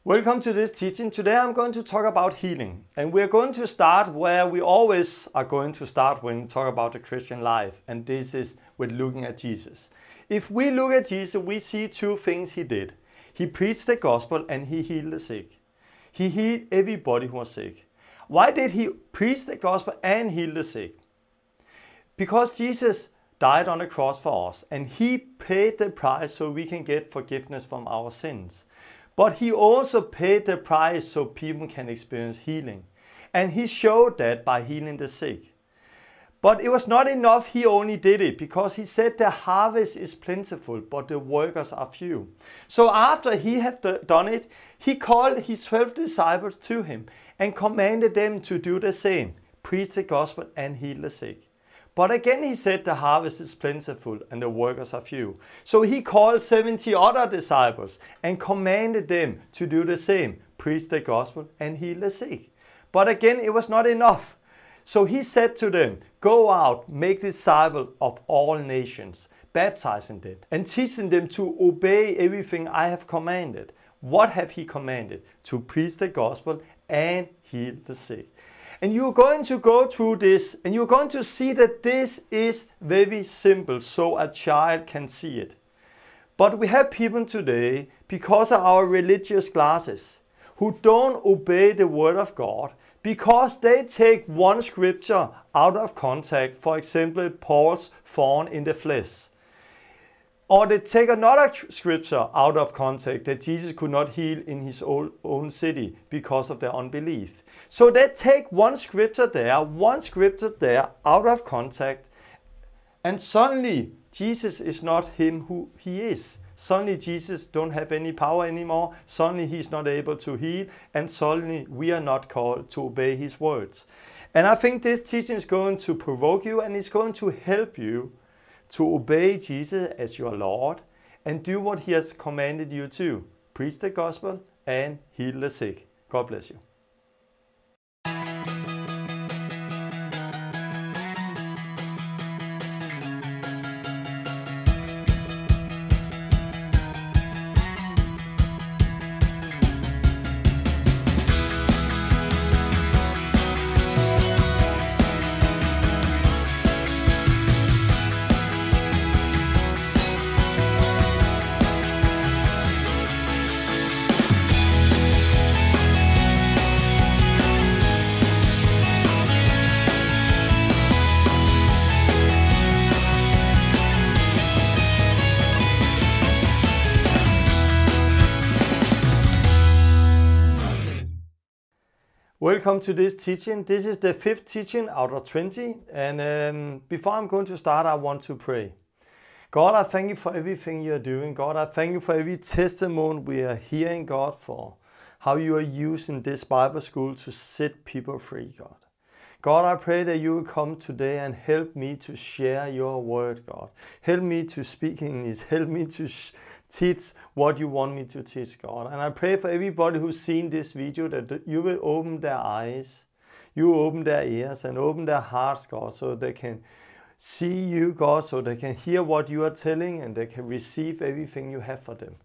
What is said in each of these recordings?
Welcome to this teaching. Today I'm going to talk about healing, and we're going to start where we always are going to start when we talk about the Christian life, and this is with looking at Jesus. If we look at Jesus, we see two things he did. He preached the gospel and he healed the sick. He healed everybody who was sick. Why did he preach the gospel and heal the sick? Because Jesus died on the cross for us, and he paid the price so we can get forgiveness from our sins. But he also paid the price so people can experience healing. And he showed that by healing the sick. But it was not enough he only did it, because he said the harvest is plentiful, but the workers are few. So after he had done it, he called his 12 disciples to him and commanded them to do the same, preach the gospel and heal the sick. But again he said the harvest is plentiful and the workers are few. So he called 70 other disciples and commanded them to do the same, preach the gospel and heal the sick. But again it was not enough. So he said to them, go out, make disciples of all nations, baptizing them and teaching them to obey everything I have commanded. What have he commanded? To preach the gospel and heal the sick. And you're going to go through this and you're going to see that this is very simple so a child can see it. But we have people today, because of our religious classes, who don't obey the word of God because they take one scripture out of context, for example, Paul's thorn in the flesh. Or they take another scripture out of context that Jesus could not heal in his own city because of their unbelief. So they take one scripture there out of context, and suddenly Jesus is not him who he is. Suddenly Jesus don't have any power anymore. Suddenly he's not able to heal, and suddenly we are not called to obey his words. And I think this teaching is going to provoke you, and it's going to help you to obey Jesus as your Lord and do what he has commanded you to. Preach the gospel and heal the sick. God bless you. Welcome to this teaching. This is the 5th teaching out of 20. And before I'm going to start, I want to pray. God, I thank you for everything you're doing. God, I thank you for every testimony we are hearing, God, for how you are using this Bible school to set people free, God. God, I pray that you will come today and help me to share your word, God. Help me to speak English. Help me to teach what you want me to teach, God. And I pray for everybody who's seen this video that you will open their eyes, you will open their ears and open their hearts, God, so they can see you, God, so they can hear what you are telling and they can receive everything you have for them.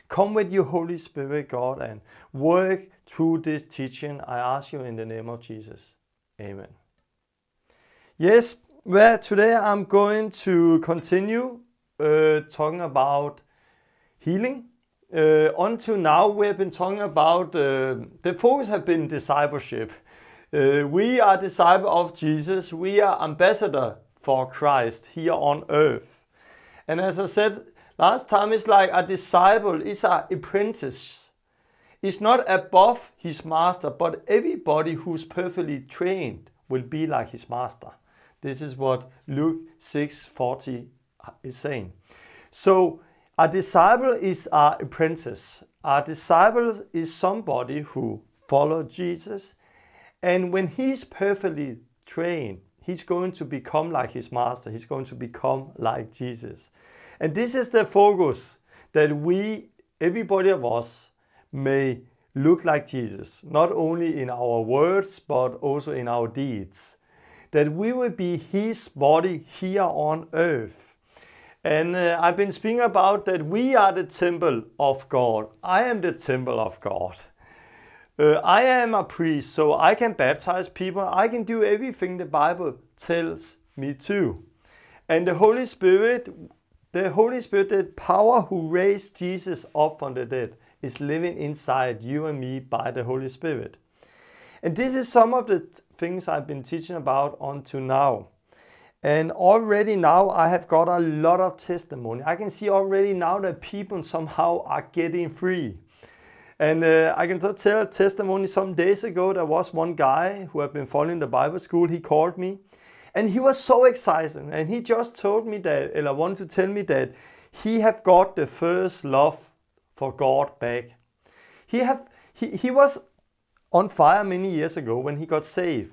Come with your Holy Spirit, God, and work through this teaching. I ask you in the name of Jesus. Amen. Yes, well, today I'm going to continue talking about healing. Until now we have been talking about, the focus has been discipleship. We are disciples of Jesus. We are ambassador for Christ here on earth. And as I said last time, it's like a disciple is an apprentice. Is not above his master, but everybody who's perfectly trained will be like his master. This is what Luke 6:40 is saying. So a disciple is our apprentice. A disciple is somebody who follows Jesus, and when he's perfectly trained, he's going to become like his master. He's going to become like Jesus. And this is the focus, that we, everybody of us, may look like Jesus, not only in our words, but also in our deeds. That we will be his body here on earth. And I've been speaking about that we are the temple of God. I am the temple of God. I am a priest, so I can baptize people. I can do everything the Bible tells me to. And the Holy Spirit, the power who raised Jesus up from the dead, is living inside you and me by the Holy Spirit. And this is some of the things I've been teaching about until now. And already now I have got a lot of testimony. I can see already now that people somehow are getting free. And I can just tell a testimony. Some days ago there was one guy who had been following the Bible school. He called me. And he was so excited, and he just told me that, or wanted to tell me that he have got the first love for God back. He was on fire many years ago when he got saved.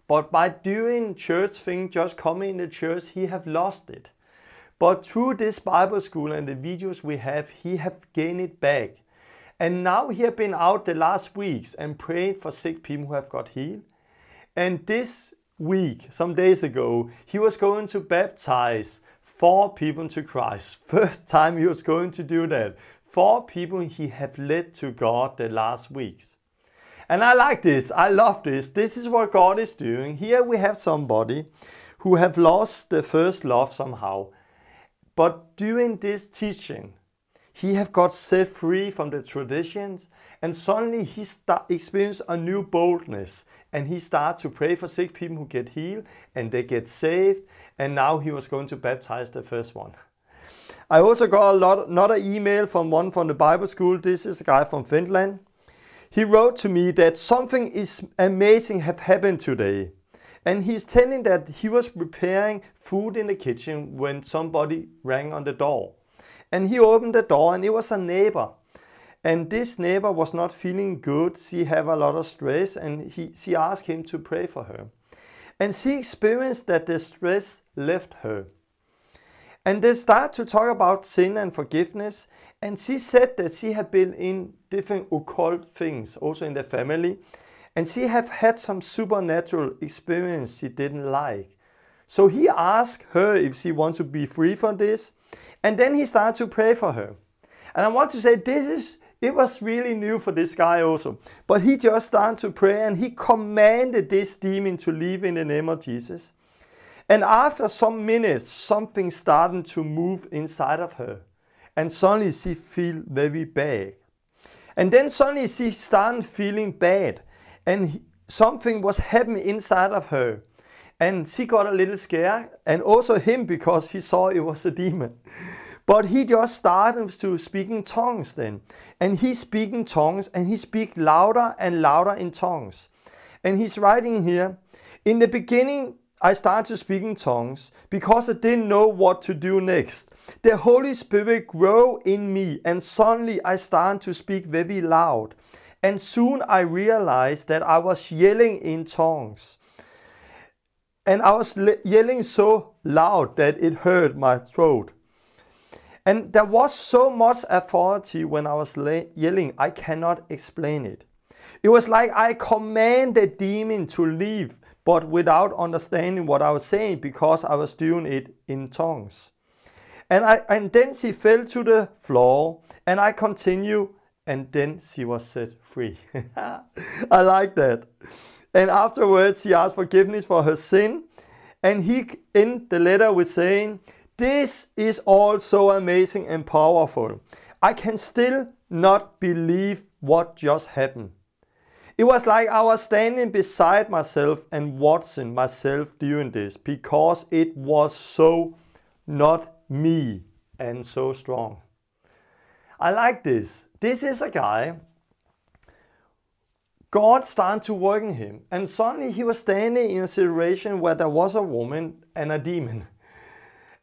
But by doing church thing, just coming in the church, he have lost it. But through this Bible school and the videos we have, he have gained it back. And now he have been out the last weeks and praying for sick people who have got healed. And this week, some days ago, he was going to baptize 4 people to Christ. First time he was going to do that. 4 people he have led to God the last weeks. And I like this. I love this. This is what God is doing. Here we have somebody who have lost the first love somehow. But during this teaching, he have got set free from the traditions, and suddenly he experienced a new boldness, and he started to pray for sick people who get healed and they get saved, and now he was going to baptize the first one. I also got another email from one from the Bible school. This is a guy from Finland. He wrote to me that something is amazing have happened today. And he's telling that he was preparing food in the kitchen when somebody rang on the door. And he opened the door and it was a neighbor. And this neighbor was not feeling good. She had a lot of stress, and she asked him to pray for her. And she experienced that the stress left her. And they started to talk about sin and forgiveness. And she said that she had been in different occult things, also in the family. And she had had some supernatural experience she didn't like. So he asked her if she wants to be free from this. And then he started to pray for her. And I want to say it was really new for this guy also. But he just started to pray, and he commanded this demon to leave in the name of Jesus. And after some minutes, something started to move inside of her. And suddenly she felt very bad. And then suddenly she started feeling bad. And something was happening inside of her. And she got a little scared. And also him, because he saw it was a demon. But he just started to speak in tongues then. And he speaks in tongues, and he speaks louder and louder in tongues. And he's writing here, in the beginning, I started to speak in tongues because I didn't know what to do next. The Holy Spirit grew in me, and suddenly I started to speak very loud. And soon I realized that I was yelling in tongues. And I was yelling so loud that it hurt my throat. And there was so much authority when I was yelling, I cannot explain it. It was like I commanded the demon to leave, but without understanding what I was saying, because I was doing it in tongues. And then she fell to the floor, and I continued, and then she was set free. I like that. And afterwards, she asked forgiveness for her sin, and he ended the letter with saying, "This is all so amazing and powerful. I can still not believe what just happened. It was like I was standing beside myself and watching myself doing this, because it was so not me and so strong." I like this. This is a guy, God started to work in him, and suddenly he was standing in a situation where there was a woman and a demon.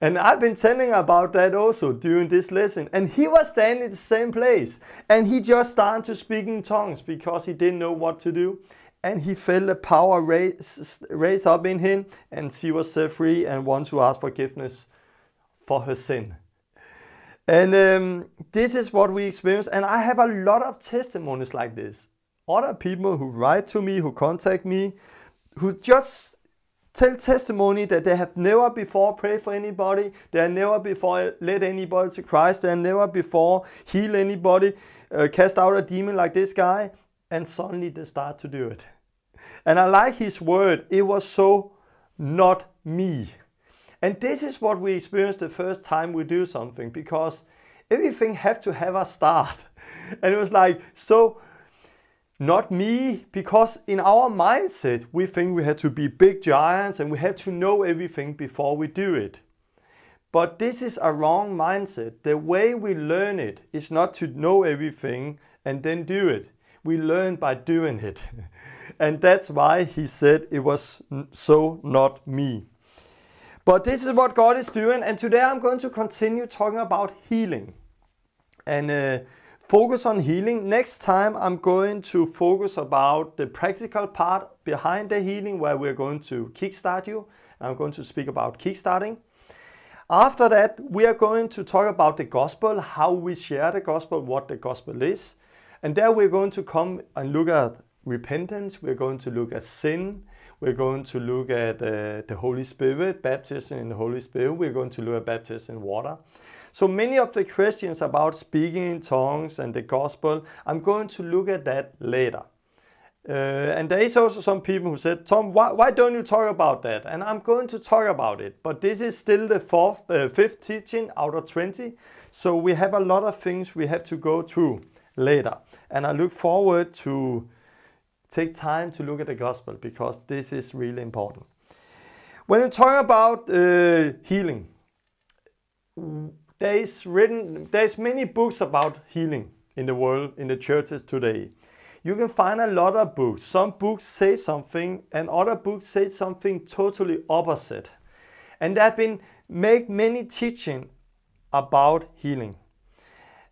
And I've been telling about that also during this lesson. And he was standing in the same place. And he just started to speak in tongues because he didn't know what to do. And he felt the power raise up in him. And she was set free and wanted to ask forgiveness for her sin. And this is what we experienced. And I have a lot of testimonies like this. Other people who write to me, who contact me, who just tell testimony that they have never before prayed for anybody, they have never before led anybody to Christ, they have never before healed anybody, cast out a demon like this guy, and suddenly they start to do it. And I like his word, it was so not me. And this is what we experience the first time we do something, because everything have to have a start. And it was like, so not me, because in our mindset, we think we have to be big giants and we have to know everything before we do it. But this is a wrong mindset. The way we learn it is not to know everything and then do it. We learn by doing it. And that's why he said it was so not me. But this is what God is doing. And today I'm going to continue talking about healing. And focus on healing. Next time I'm going to focus about the practical part behind the healing, where we're going to kickstart you. I'm going to speak about kickstarting. After that, we are going to talk about the gospel, how we share the gospel, what the gospel is. And there we're going to come and look at repentance. We're going to look at sin. We're going to look at the Holy Spirit, baptism in the Holy Spirit. We're going to look at baptism in water. So many of the questions about speaking in tongues and the gospel, I'm going to look at that later. And there is also some people who said, Tom, why don't you talk about that? And I'm going to talk about it. But this is still the fifth teaching out of 20. So we have a lot of things we have to go through later. And I look forward to take time to look at the gospel, because this is really important. When you talk about healing, there's many books about healing in the world, in the churches today. You can find a lot of books. Some books say something and other books say something totally opposite. And there have been many teaching about healing.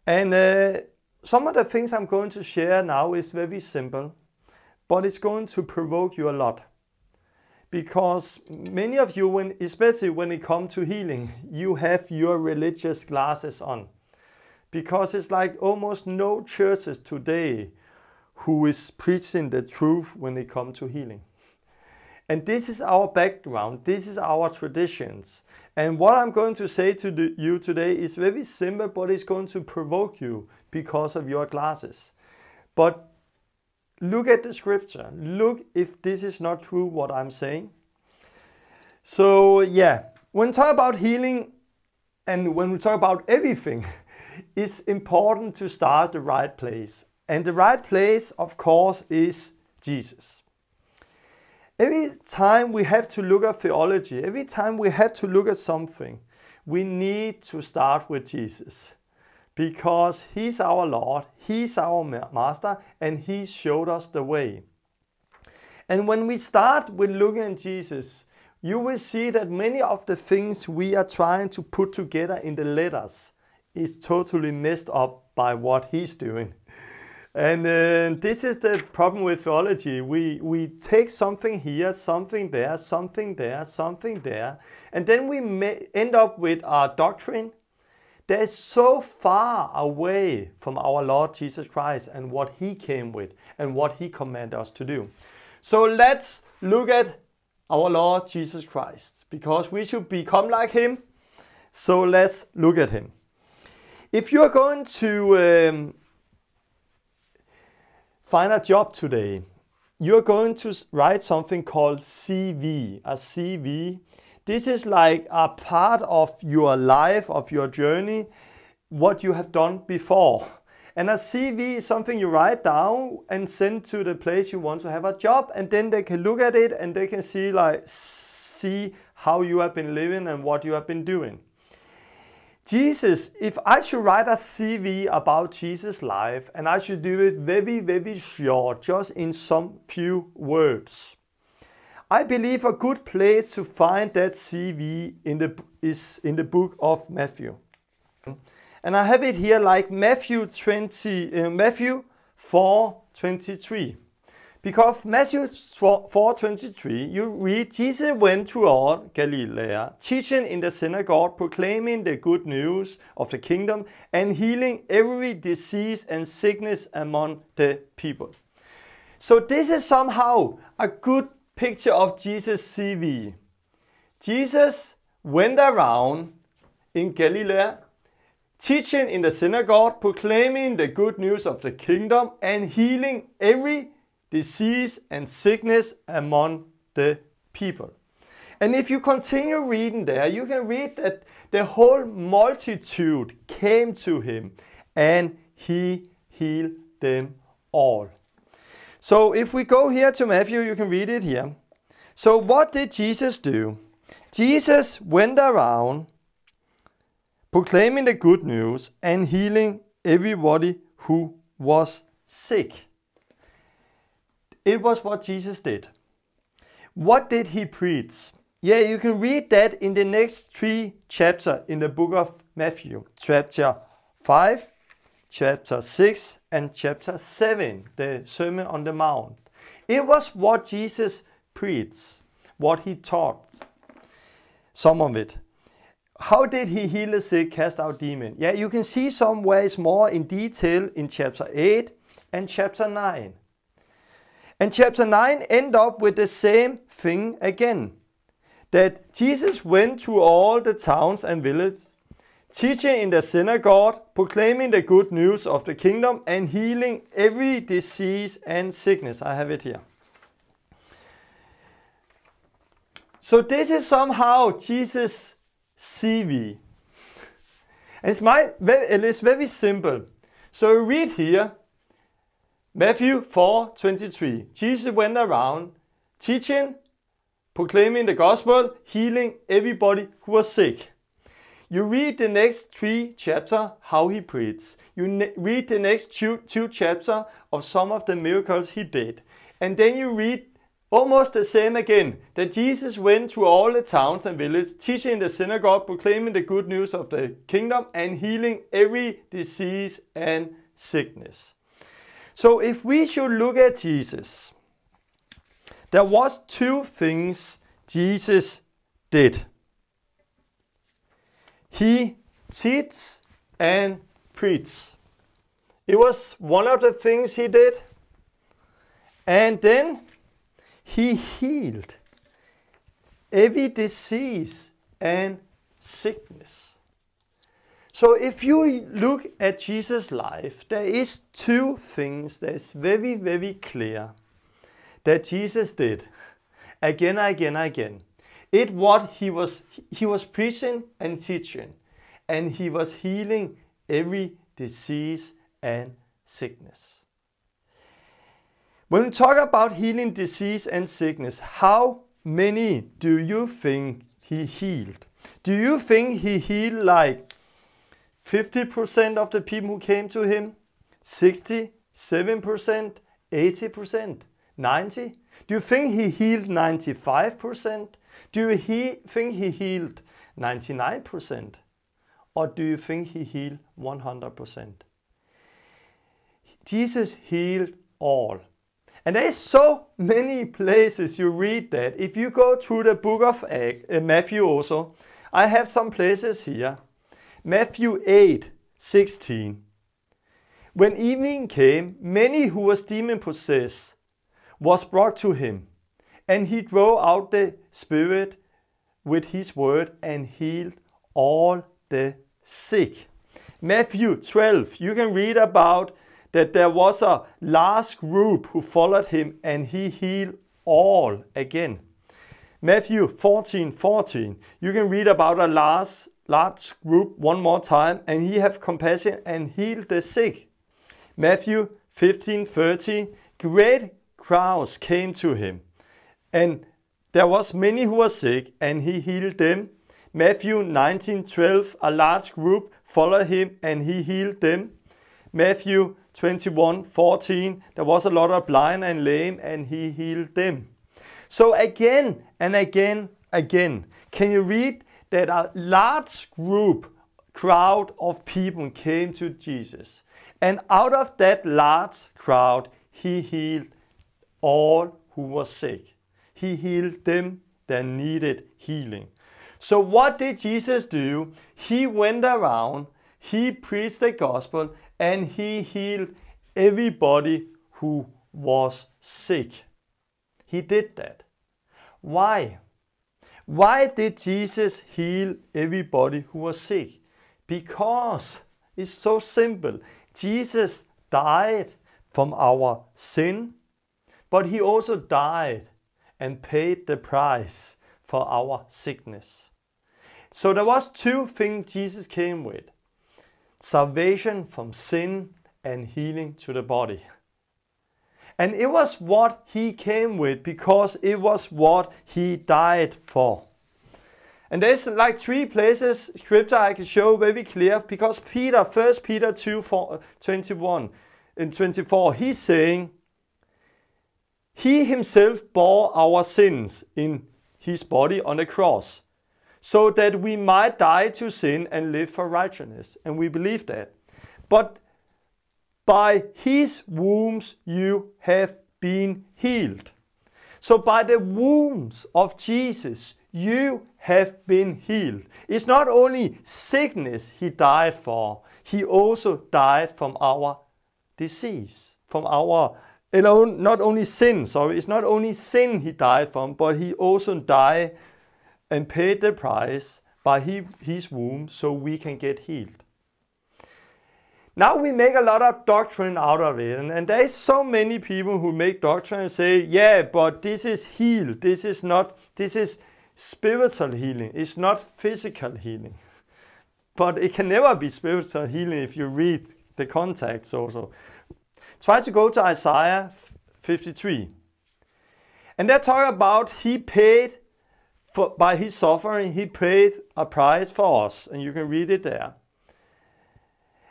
And some of the things I'm going to share now is very simple, but it's going to provoke you a lot. Because many of you, especially when it comes to healing, you have your religious glasses on. Because it's like almost no churches today who is preaching the truth when it comes to healing. And this is our background, this is our traditions. And what I'm going to say to you today is very simple, but it's going to provoke you because of your glasses. But look at the scripture. Look if this is not true what I'm saying. So yeah, when we talk about healing and when we talk about everything, it's important to start the right place. And the right place, of course, is Jesus. Every time we have to look at theology, every time we have to look at something, we need to start with Jesus. Because He's our Lord, He's our Master, and He showed us the way. And when we start with looking at Jesus, you will see that many of the things we are trying to put together in the letters is totally messed up by what He's doing. And this is the problem with theology. We take something here, something there, something there, something there, and then we end up with our doctrine that is so far away from our Lord Jesus Christ and what He came with and what He commanded us to do. So let's look at our Lord Jesus Christ, because we should become like Him. So let's look at Him. If you're going to find a job today, you're going to write something called CV, a CV. This is like a part of your life, of your journey, what you have done before. And a CV is something you write down and send to the place you want to have a job, and then they can look at it and they can see how you have been living and what you have been doing. Jesus, if I should write a CV about Jesus' life, and I should do it very, very short, just in some few words, I believe a good place to find that CV is in the book of Matthew. And I have it here like Matthew 4:23. Because Matthew 4:23, you read, Jesus went throughout Galilee, teaching in the synagogue, proclaiming the good news of the kingdom, and healing every disease and sickness among the people. So this is somehow a good picture of Jesus' CV. Jesus went around in Galilee, teaching in the synagogue, proclaiming the good news of the kingdom, and healing every disease and sickness among the people. And if you continue reading there, you can read that the whole multitude came to him and he healed them all. So if we go here to Matthew, you can read it here. So what did Jesus do? Jesus went around proclaiming the good news and healing everybody who was sick. It was what Jesus did. What did he preach? Yeah, you can read that in the next 3 chapters in the book of Matthew. Chapter 5, chapter 6, and chapter 7, the Sermon on the Mount. It was what Jesus preached, what he taught. Some of it. How did he heal the sick, cast out demons? Yeah, you can see some ways more in detail in chapter 8 and chapter 9. And chapter 9 end up with the same thing again. That Jesus went to all the towns and villages, teaching in the synagogue, proclaiming the good news of the kingdom, and healing every disease and sickness. I have it here. So this is somehow Jesus' CV. It's very simple. So read here, Matthew 4:23. Jesus went around teaching, proclaiming the gospel, healing everybody who was sick. You read the next 3 chapters, how he preached. You read the next two chapters of some of the miracles he did. And then you read almost the same again, that Jesus went to all the towns and villages, teaching in the synagogue, proclaiming the good news of the kingdom, and healing every disease and sickness. So if we should look at Jesus, there was 2 things Jesus did. He teach and preach. It was one of the things he did. And then he healed every disease and sickness. So if you look at Jesus' life, there is 2 things that is very, very clear that Jesus did again, again. It what he was preaching and teaching, and he was healing every disease and sickness. When we talk about healing disease and sickness, how many do you think he healed? Do you think he healed like 50% of the people who came to him? 60%, 7%, 80%, 90%? Do you think he healed 95%? Do you think he healed 99%? Or do you think he healed 100%? Jesus healed all. And there is so many places you read that. If you go through the book of Matthew also, I have some places here. Matthew 8:16. When evening came, many who was demon-possessed was brought to him, and he drove out the spirit with his word and healed all the sick. Matthew 12, you can read about that there was a large group who followed him and he healed all again. Matthew 14:14, you can read about a large group one more time, and he have compassion and healed the sick. Matthew 15:30, great crowds came to him, and there was many who were sick, and he healed them. Matthew 19:12, a large group followed him, and he healed them. Matthew 21:14, there was a lot of blind and lame, and he healed them. So again and again, can you read that a large crowd of people came to Jesus. And out of that large crowd, he healed all who were sick. He healed them that needed healing. So what did Jesus do? He went around, he preached the gospel, and he healed everybody who was sick. He did that. Why? Why did Jesus heal everybody who was sick? Because it's so simple. Jesus died from our sin, but he also died and paid the price for our sickness. So there was two things Jesus came with: salvation from sin and healing to the body. And it was what he came with because it was what he died for. And there's like three places scripture I can show very clear, because Peter, 1 Peter 2:21 and 24, he's saying, he himself bore our sins in his body on the cross, so that we might die to sin and live for righteousness. And we believe that. But by his wounds you have been healed. So by the wounds of Jesus, you have been healed. It's not only sickness he died for, he also died from our disease, from our, not only sin, sorry, it's not only sin he died from, but he also died and paid the price by his wounds so we can get healed. Now we make a lot of doctrine out of it, and there is so many people who make doctrine and say, yeah, but this is healed, this is spiritual healing, it's not physical healing. But it can never be spiritual healing if you read the context also. Try to go to Isaiah 53. And they talk about he paid, by his suffering, he paid a price for us. And you can read it there.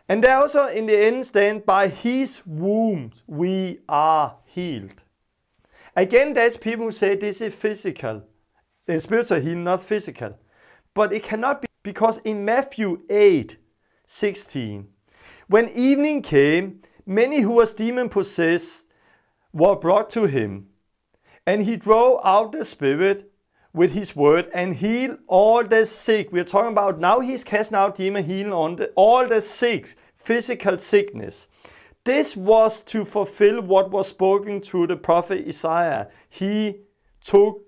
And they also in the end stand, by his wounds we are healed. Again, there's people who say this is physical. Spiritual healing, not physical. But it cannot be, because in Matthew 8:16, when evening came, many who was demon-possessed were brought to him, and he drove out the spirit with his word and healed all the sick. We're talking about now he's casting out demon, healing on all the sick, physical sickness. This was to fulfill what was spoken through the prophet Isaiah. He took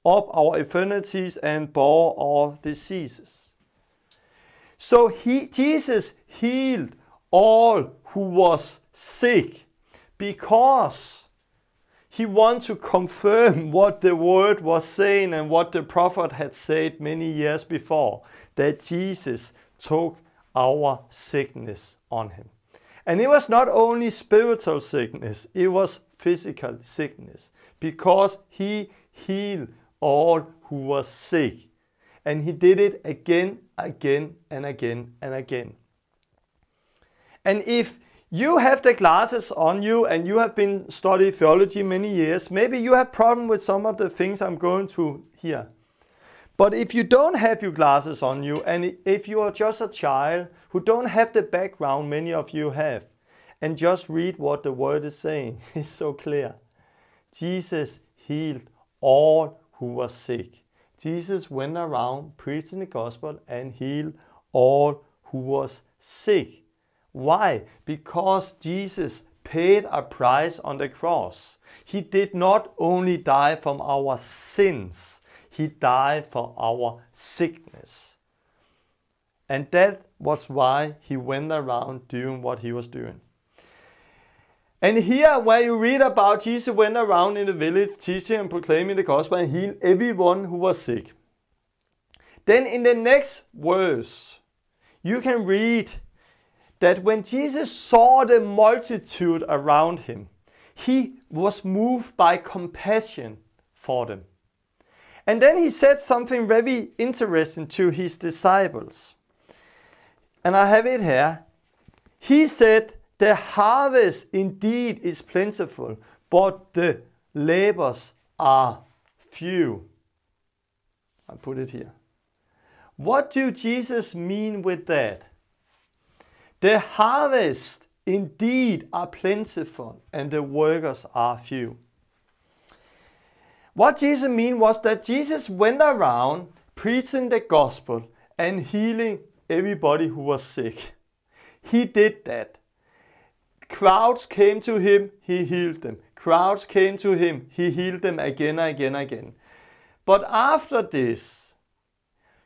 up our infirmities and bore our diseases. So Jesus healed all who was sick because he wanted to confirm what the word was saying and what the prophet had said many years before, that Jesus took our sickness on him. And it was not only spiritual sickness, it was physical sickness, because he healed all who was sick. And he did it again, again, and again, and again. And if you have the glasses on you and you have been studying theology many years, maybe you have problem with some of the things I'm going through here. But if you don't have your glasses on you, and if you are just a child who don't have the background many of you have, and just read what the word is saying, it's so clear. Jesus healed all who was sick. Jesus went around preaching the gospel and healed all who was sick. Why? Because Jesus paid a price on the cross. He did not only die from our sins, he died for our sickness. And that was why he went around doing what he was doing. And here where you read about Jesus went around in the village teaching and proclaiming the gospel and healed everyone who was sick. Then in the next verse, you can read that when Jesus saw the multitude around him, he was moved by compassion for them. And then he said something very interesting to his disciples. And I have it here. He said, the harvest indeed is plentiful, but the labors are few. I put it here. What do Jesus mean with that? The harvest indeed are plentiful, and the workers are few. What Jesus mean was that Jesus went around preaching the gospel and healing everybody who was sick. He did that. Crowds came to him, he healed them. Crowds came to him, he healed them again and again and again. But after this,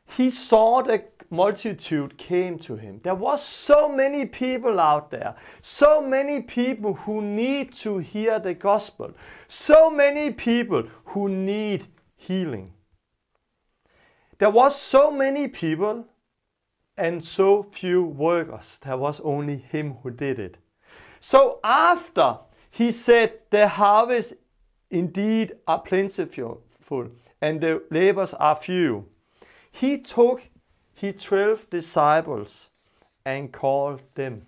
he saw the multitude came to him. There was so many people out there. So many people who need to hear the gospel. So many people who need healing. There was so many people and so few workers. There was only him who did it. So after he said, the harvest indeed are plentiful and the labors are few, he took his 12 disciples and called them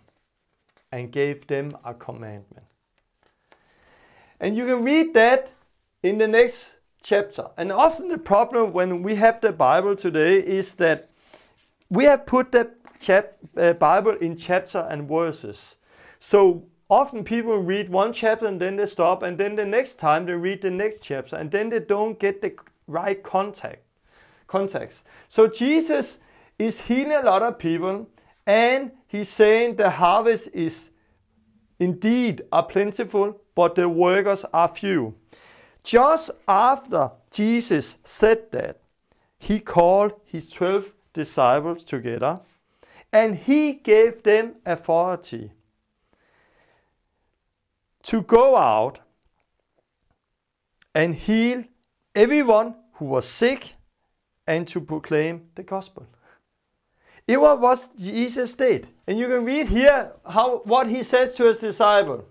and gave them a commandment. And you can read that in the next chapter. And often the problem when we have the Bible today is that we have put the Bible in chapter and verses. So often people read one chapter and then they stop, and then the next time they read the next chapter, and then they don't get the right context. So Jesus is healing a lot of people, and he's saying the harvest is indeed are plentiful, but the workers are few. Just after Jesus said that, he called his 12 disciples together, and he gave them authority to go out and heal everyone who was sick and to proclaim the gospel. It was what Jesus did. And you can read here what he says to his disciples.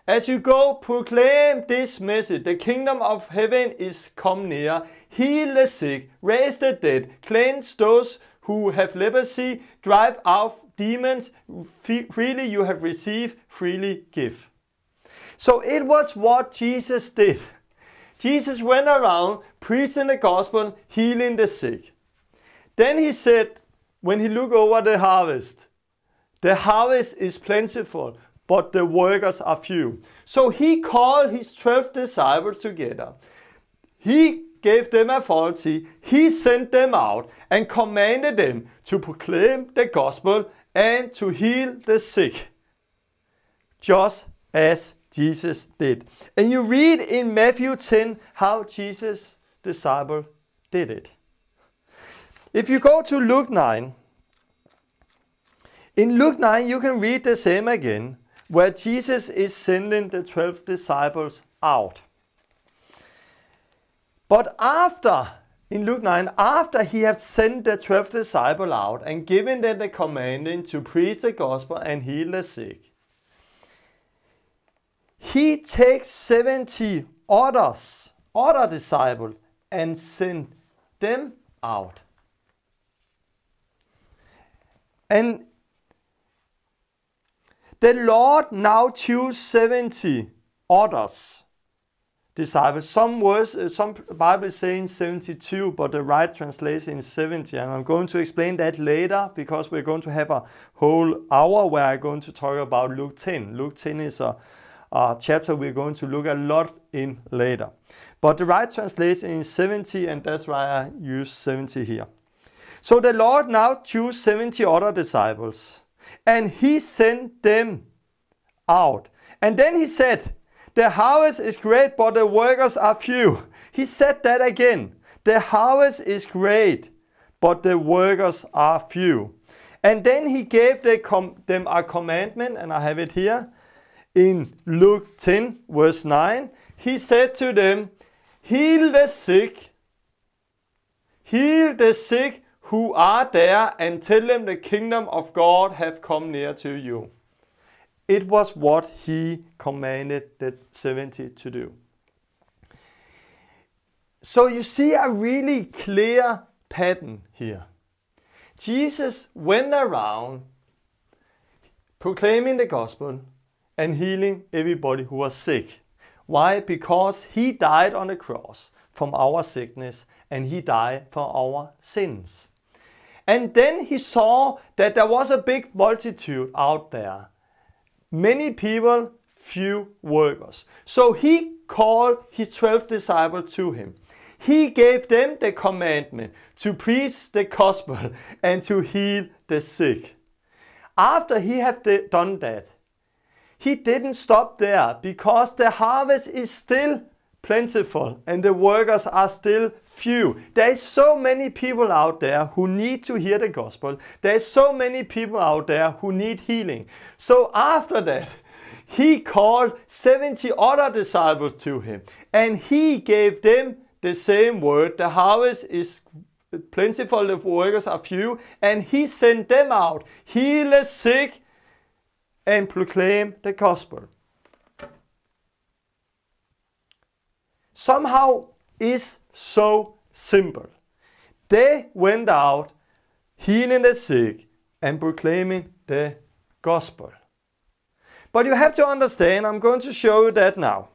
As you go, proclaim this message. The kingdom of heaven is come near. Heal the sick, raise the dead, cleanse those who have leprosy, drive out demons. Freely you have received, freely give. So it was what Jesus did. Jesus went around preaching the gospel, healing the sick. Then he said, when he looked over the harvest is plentiful, but the workers are few. So he called his 12 disciples together. He gave them authority. He sent them out and commanded them to proclaim the gospel and to heal the sick, just as Jesus did. And you read in Matthew 10 how Jesus' disciples did it. If you go to Luke 9, in Luke 9 you can read the same again, where Jesus is sending the 12 disciples out. But in Luke 9, after he had sent the 12 disciples out and given them the commanding to preach the gospel and heal the sick, he takes 70 other disciples and sent them out. And the Lord now choose 70 others disciples. Some Bible is saying 72, but the right translation is 70. And I'm going to explain that later because we're going to have a whole hour where I'm going to talk about Luke 10. Luke 10 is a chapter we're going to look a lot in later. But the right translation is 70, and that's why I use 70 here. So the Lord now chose 70 other disciples, and he sent them out. And then he said, the harvest is great, but the workers are few. He said that again. The harvest is great, but the workers are few. And then he gave them a commandment, and I have it here. In Luke 10, verse 9, he said to them, heal the sick who are there, and tell them the kingdom of God have come near to you. It was what he commanded the 70 to do. So you see a really clear pattern here. Jesus went around proclaiming the gospel and healing everybody who was sick. Why? Because he died on the cross from our sickness, and he died for our sins. And then he saw that there was a big multitude out there. Many people, few workers. So he called his 12 disciples to him. He gave them the commandment to preach the gospel and to heal the sick. After he had done that, he didn't stop there, because the harvest is still plentiful and the workers are still few. There is so many people out there who need to hear the gospel. There is so many people out there who need healing. So after that, he called 70 other disciples to him, and he gave them the same word. The harvest is plentiful, the workers are few, and he sent them out, heal the sick, and proclaim the gospel. Somehow is so simple. They went out healing the sick and proclaiming the gospel. But you have to understand, I'm going to show you that now.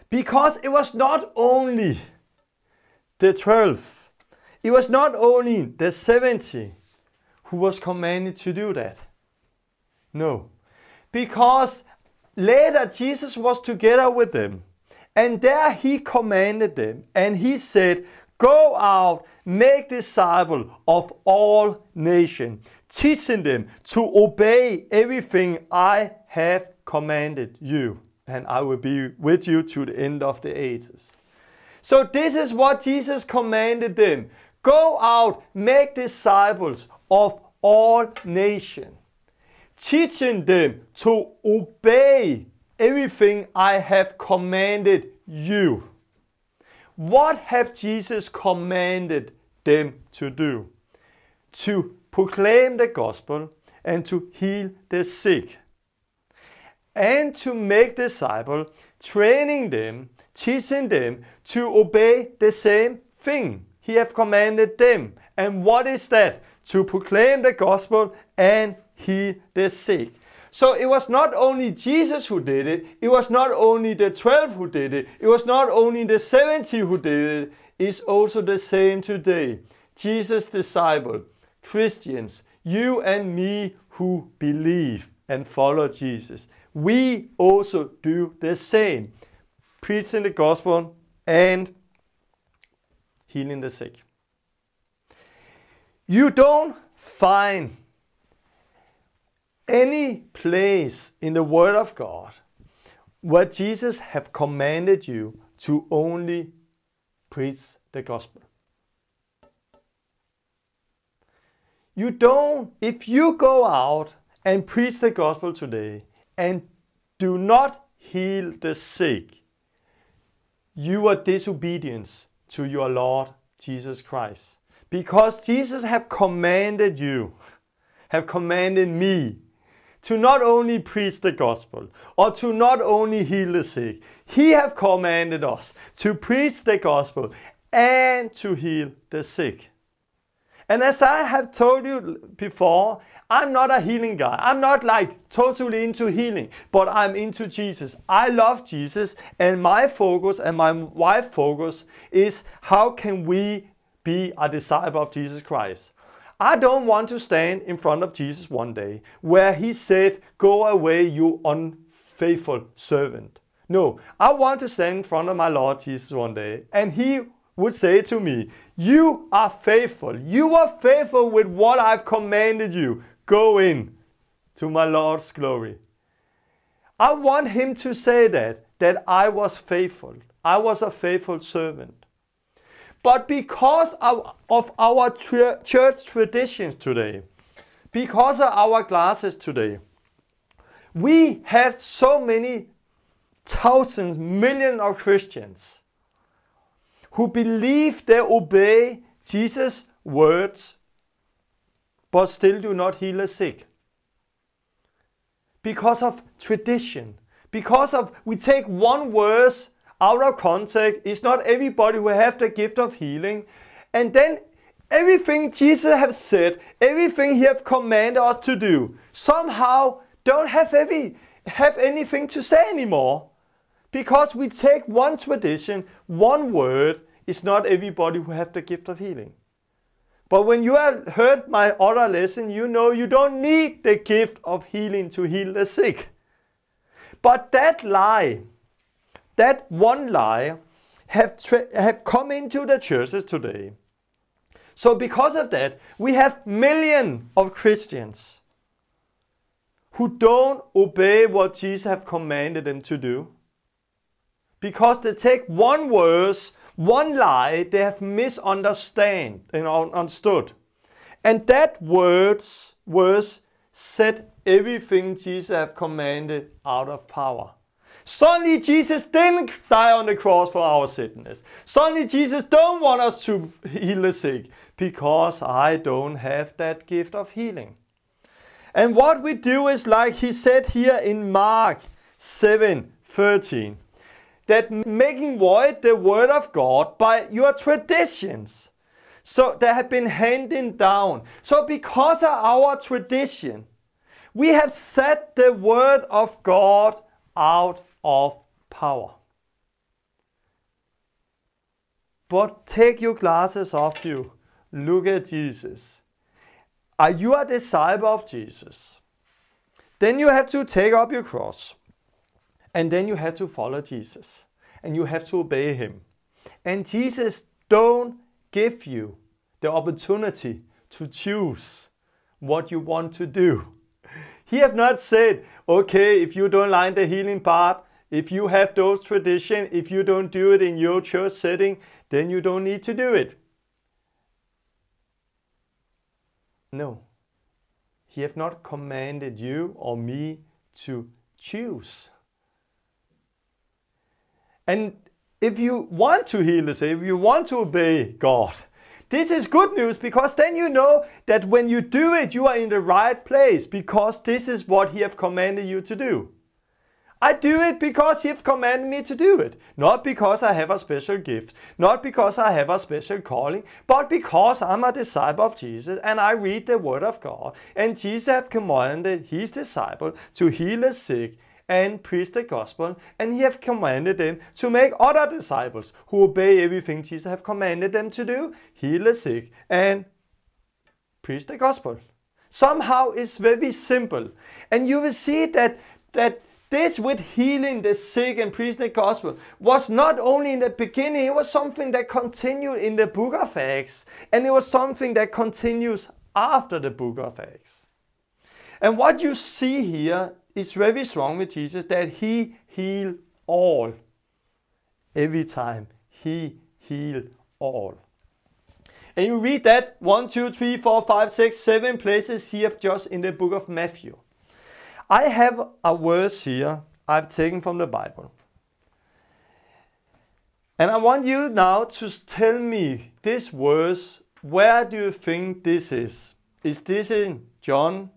Because it was not only the 12, it was not only the 70 who was commanded to do that. No. Because later Jesus was together with them. And there he commanded them, and he said, go out, make disciples of all nations, teaching them to obey everything I have commanded you, and I will be with you to the end of the ages. So this is what Jesus commanded them. Go out, make disciples of all nations, teaching them to obey everything I have commanded you. What have Jesus commanded them to do? To proclaim the gospel and to heal the sick. And to make disciples, training them, teaching them to obey the same thing he have commanded them. And what is that? To proclaim the gospel and heal the sick. So it was not only Jesus who did it, it was not only the 12 who did it, it was not only the 70 who did it, it's also the same today. Jesus' disciples, Christians, you and me who believe and follow Jesus, we also do the same, preaching the gospel and healing the sick. You don't find any place in the Word of God where Jesus have commanded you to only preach the gospel. You don't, if you go out and preach the gospel today and do not heal the sick, you are disobedience to your Lord Jesus Christ. Because Jesus have commanded you, have commanded me, to not only preach the gospel or to not only heal the sick. He have commanded us to preach the gospel and to heal the sick. And as I have told you before, I'm not a healing guy. I'm not like totally into healing, but I'm into Jesus. I love Jesus, and my focus and my wife's focus is how can we be a disciple of Jesus Christ. I don't want to stand in front of Jesus one day where he said, go away, you unfaithful servant. No, I want to stand in front of my Lord Jesus one day and he would say to me, you are faithful. You are faithful with what I've commanded you. Go in to my Lord's glory. I want him to say that I was faithful. I was a faithful servant. But because of our church traditions today, because of our classes today, we have so many thousands, millions of Christians who believe they obey Jesus' words, but still do not heal the sick. Because of tradition, because of we take one verse out of context. It's not everybody who have the gift of healing. And then everything Jesus has said, everything he have commanded us to do, somehow don't have anything to say anymore. Because we take one tradition, one word, it's not everybody who have the gift of healing. But when you have heard my other lesson, you know you don't need the gift of healing to heal the sick. But that lie, that one lie have come into the churches today. So because of that, we have millions of Christians who don't obey what Jesus have commanded them to do. because they take one verse, one lie they have misunderstood, understood. And that verse set everything Jesus have commanded out of power. Suddenly Jesus didn't die on the cross for our sickness. Suddenly Jesus don't want us to heal the sick because I don't have that gift of healing. And what we do is like he said here in Mark 7:13, that making void the word of God by your traditions. So they have been handed down. So because of our tradition, we have set the word of God out of power. But take your glasses off you. Look at Jesus. Are you a disciple of Jesus? Then you have to take up your cross. And then you have to follow Jesus. And you have to obey him. And Jesus don't give you the opportunity to choose what you want to do. He have not said, okay, if you don't like the healing part, if you have those traditions, if you don't do it in your church setting, then you don't need to do it. No. He have not commanded you or me to choose. And if you want to heal the sick, if you want to obey God, this is good news, because then you know that when you do it, you are in the right place, because this is what he have commanded you to do. I do it because he have commanded me to do it. Not because I have a special gift, not because I have a special calling, but because I'm a disciple of Jesus and I read the word of God. And Jesus have commanded his disciple to heal the sick and preach the gospel, and he have commanded them to make other disciples who obey everything Jesus have commanded them to do, heal the sick and preach the gospel. Somehow it's very simple. And you will see that this with healing the sick and preaching the gospel was not only in the beginning, it was something that continued in the book of Acts, and it was something that continues after the book of Acts. And what you see here is very strong with Jesus, that he healed all. Every time he healed all. And you read that 1, 2, 3, 4, 5, 6, 7 places here just in the book of Matthew. I have a verse here I've taken from the Bible. And I want you now to tell me this verse, where do you think this is? Is this in John,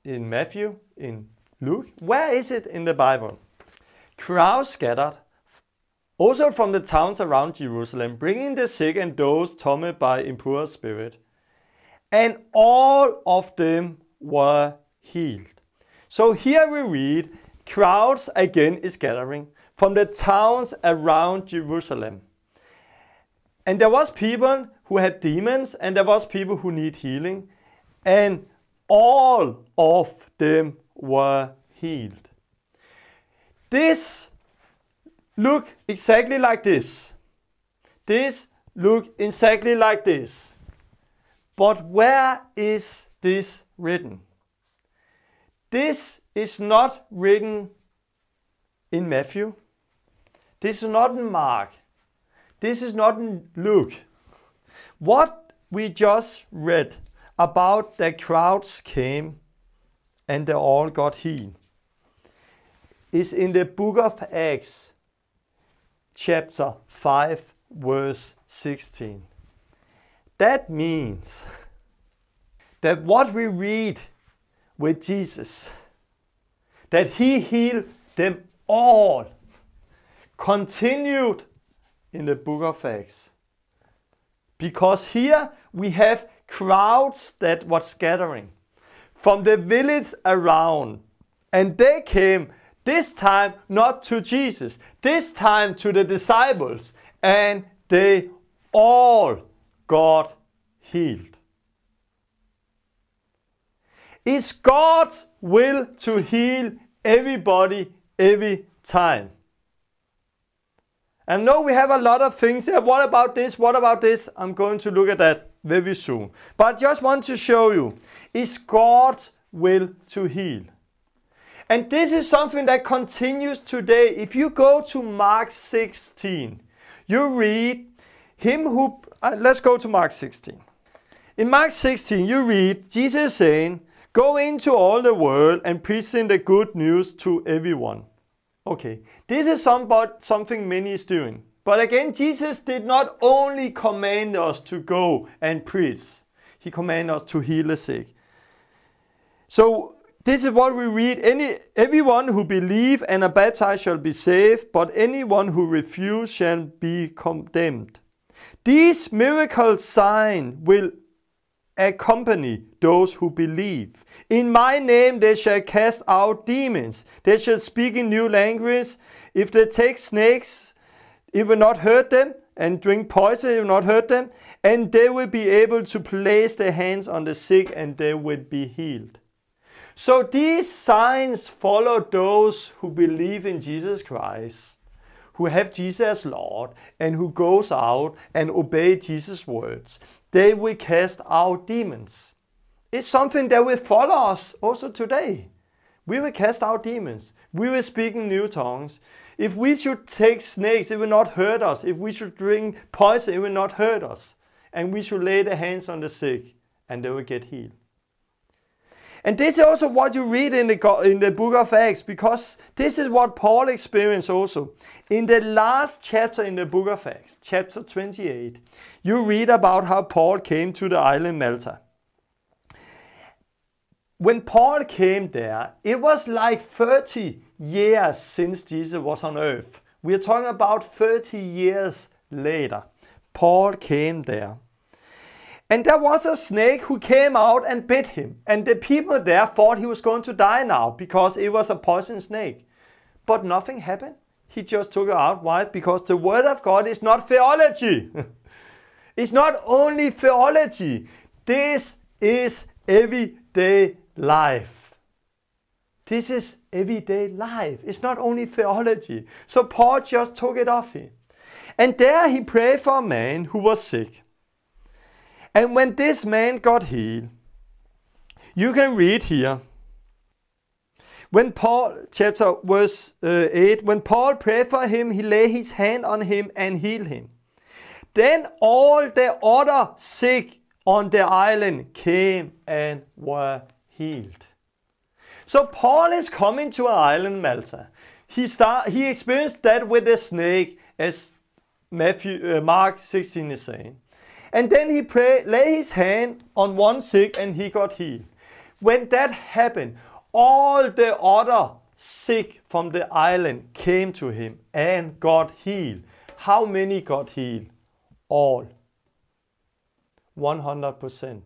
in Matthew, in Luke? Where is it in the Bible? Crowds scattered, also from the towns around Jerusalem, bringing the sick and those tormented by impure spirit. And all of them were healed. So here we read, crowds again is gathering from the towns around Jerusalem. And there was people who had demons, and there was people who need healing. And all of them were healed. This look exactly like this. This look exactly like this. But where is this written? This is not written in Matthew. This is not in Mark. This is not in Luke. What we just read about the crowds came and they all got healed is in the book of Acts, chapter 5, verse 16. That means that what we read with Jesus, that he healed them all, continued in the book of Acts. Because here we have crowds that were scattering from the village around, and they came this time not to Jesus, this time to the disciples, and they all got healed. It's God's will to heal everybody every time. And now we have a lot of things here. What about this? What about this? I'm going to look at that very soon. But I just want to show you, it's God's will to heal. And this is something that continues today. If you go to Mark 16, you read him who, let's go to Mark 16. In Mark 16, you read Jesus saying, "Go into all the world and preaching the good news to everyone." Okay, this is something many is doing. But again, Jesus did not only command us to go and preach. He commanded us to heal the sick. So this is what we read. Everyone who believes and are baptized shall be saved, but anyone who refuses shall be condemned. These miracle signs will accompany those who believe. In my name they shall cast out demons. They shall speak in new languages. If they take snakes, it will not hurt them, and drink poison, it will not hurt them. And they will be able to place their hands on the sick, and they will be healed. So these signs follow those who believe in Jesus Christ, who have Jesus as Lord, and who goes out and obey Jesus' words. They will cast out demons. It's something that will follow us also today. We will cast out demons. We will speak in new tongues. If we should take snakes, it will not hurt us. If we should drink poison, it will not hurt us. And we should lay the hands on the sick, and they will get healed. And this is also what you read in the book of Acts, because this is what Paul experienced also. In the last chapter in the book of Acts, chapter 28, you read about how Paul came to the island Malta. When Paul came there, it was like 30 years since Jesus was on earth. We are talking about 30 years later. Paul came there. And there was a snake who came out and bit him. And the people there thought he was going to die now because it was a poison snake. But nothing happened. He just took it out. Why? Because the word of God is not theology. It's not only theology. This is everyday life. This is everyday life. It's not only theology. So Paul just took it off him. And there he prayed for a man who was sick. And when this man got healed, you can read here, when Paul, chapter verse 8, when Paul prayed for him, he laid his hand on him and healed him. Then all the other sick on the island came and were healed. So Paul is coming to an island, Malta. He experienced that with the snake, as Mark 16 is saying. And then he lay his hand on one sick and he got healed. When that happened, all the other sick from the island came to him and got healed. How many got healed? All. 100%.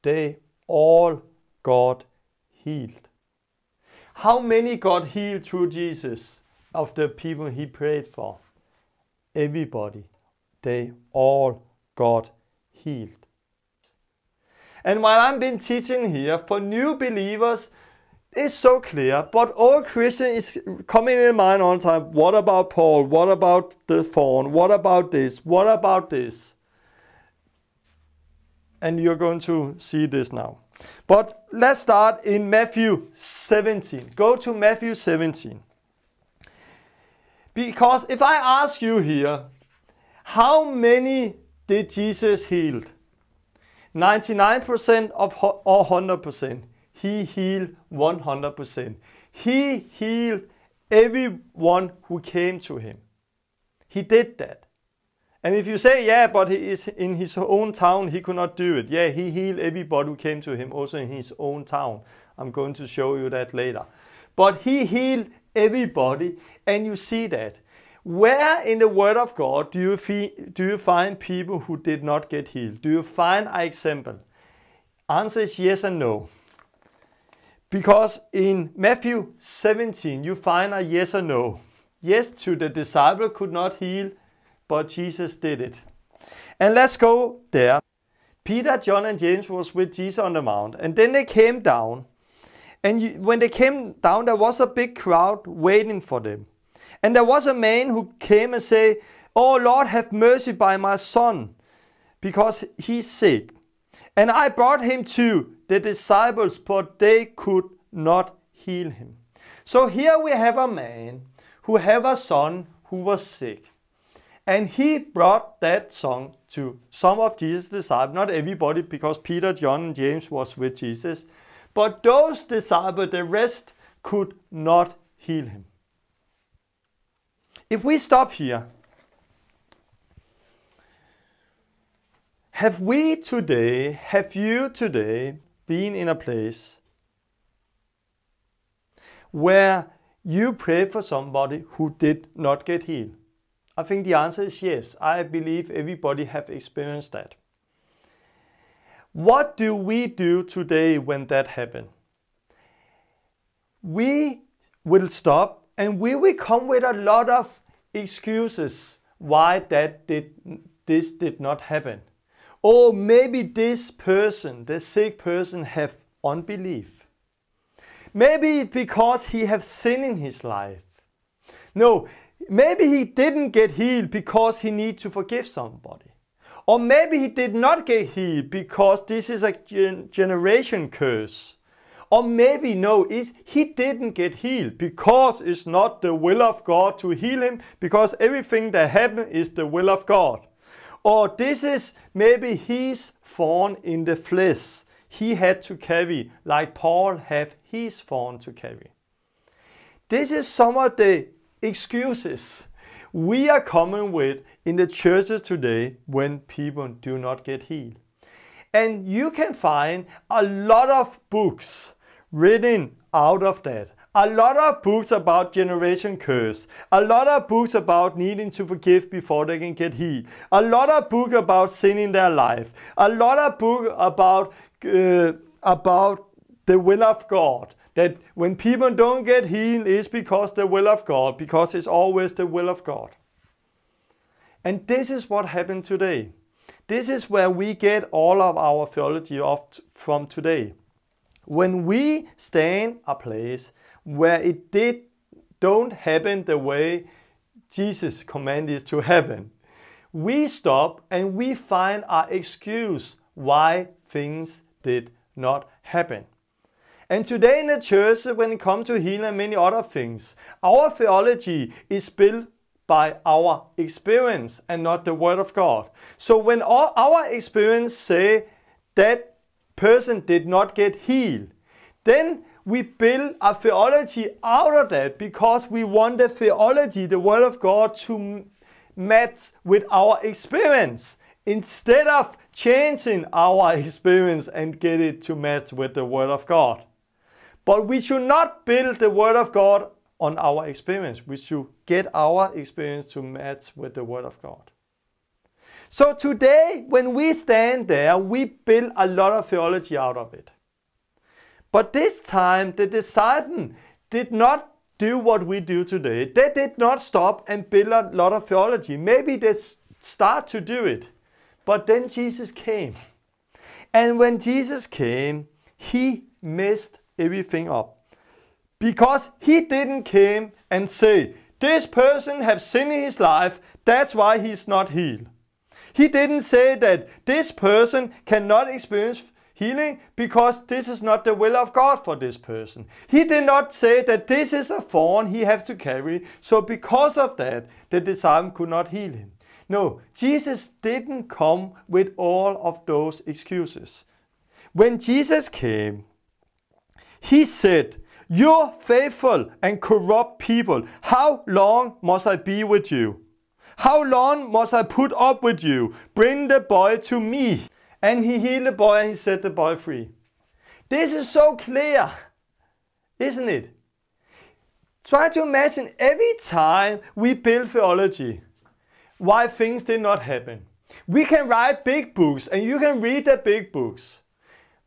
They all got healed. How many got healed through Jesus of the people he prayed for? Everybody. They all got healed. And while I've been teaching here, for new believers, it's so clear, but all Christians is coming in mind all the time. What about Paul? What about the thorn? What about this? What about this? And you're going to see this now. But let's start in Matthew 17. Go to Matthew 17. Because if I ask you here, how many did Jesus heal? 99% or 100%? He healed 100%. He healed everyone who came to him. He did that. And if you say, yeah, but he is in his own town, he could not do it. Yeah, he healed everybody who came to him, also in his own town. I'm going to show you that later. But he healed everybody, and you see that. Where in the Word of God do you find people who did not get healed? Do you find an example? Answer is yes and no. Because in Matthew 17 you find a yes or no. Yes, to the disciple could not heal, but Jesus did it. And let's go there. Peter, John and James was with Jesus on the mount, and then they came down. And when they came down, there was a big crowd waiting for them. And there was a man who came and said, "Oh Lord, have mercy by my son, because he's sick. And I brought him to the disciples, but they could not heal him. So here we have a man who have a son who was sick. And he brought that son to some of Jesus' disciples, not everybody, because Peter, John, and James was with Jesus. But those disciples, the rest, could not heal him. If we stop here, have you today been in a place where you pray for somebody who did not get healed? I think the answer is yes. I believe everybody have experienced that. What do we do today when that happens? We will stop and we will come with a lot of excuses why this did not happen. Or maybe this person, the sick person, have unbelief. Maybe because he has sin in his life. No, maybe he didn't get healed because he needs to forgive somebody. Or maybe he did not get healed because this is a generation curse. Or maybe he didn't get healed because it's not the will of God to heal him, because everything that happened is the will of God. Or this is maybe his thorn in the flesh he had to carry, like Paul had his thorn to carry. This is some of the excuses we are coming with in the churches today when people do not get healed. And you can find a lot of books written out of that. A lot of books about generation curse. A lot of books about needing to forgive before they can get healed. A lot of books about sin in their life. A lot of books about the will of God. That when people don't get healed, it's because the will of God. Because it's always the will of God. And this is what happened today. This is where we get all of our theology from today. When we stay in a place where it don't happen the way Jesus commanded it to happen, we stop and we find our excuse why things did not happen. And today in the church, when it comes to healing and many other things, our theology is built by our experience and not the Word of God. So when our experience say that person did not get healed, then we build a theology out of that because we want the theology, the Word of God, to match with our experience instead of changing our experience and get it to match with the Word of God. But we should not build the Word of God on our experience. We should get our experience to match with the Word of God. So today, when we stand there, we build a lot of theology out of it. But this time, the disciples did not do what we do today. They did not stop and build a lot of theology. Maybe they start to do it. But then Jesus came. And when Jesus came, he messed everything up. Because he didn't come and say, this person has sin in his life, that's why he's not healed. He didn't say that this person cannot experience healing because this is not the will of God for this person. He did not say that this is a thorn he has to carry, so because of that, the disciple could not heal him. No, Jesus didn't come with all of those excuses. When Jesus came, he said, "You faithful and corrupt people, how long must I be with you? How long must I put up with you? Bring the boy to me." And he healed the boy and he set the boy free. This is so clear, isn't it? Try to imagine every time we build theology, why things did not happen. We can write big books and you can read the big books.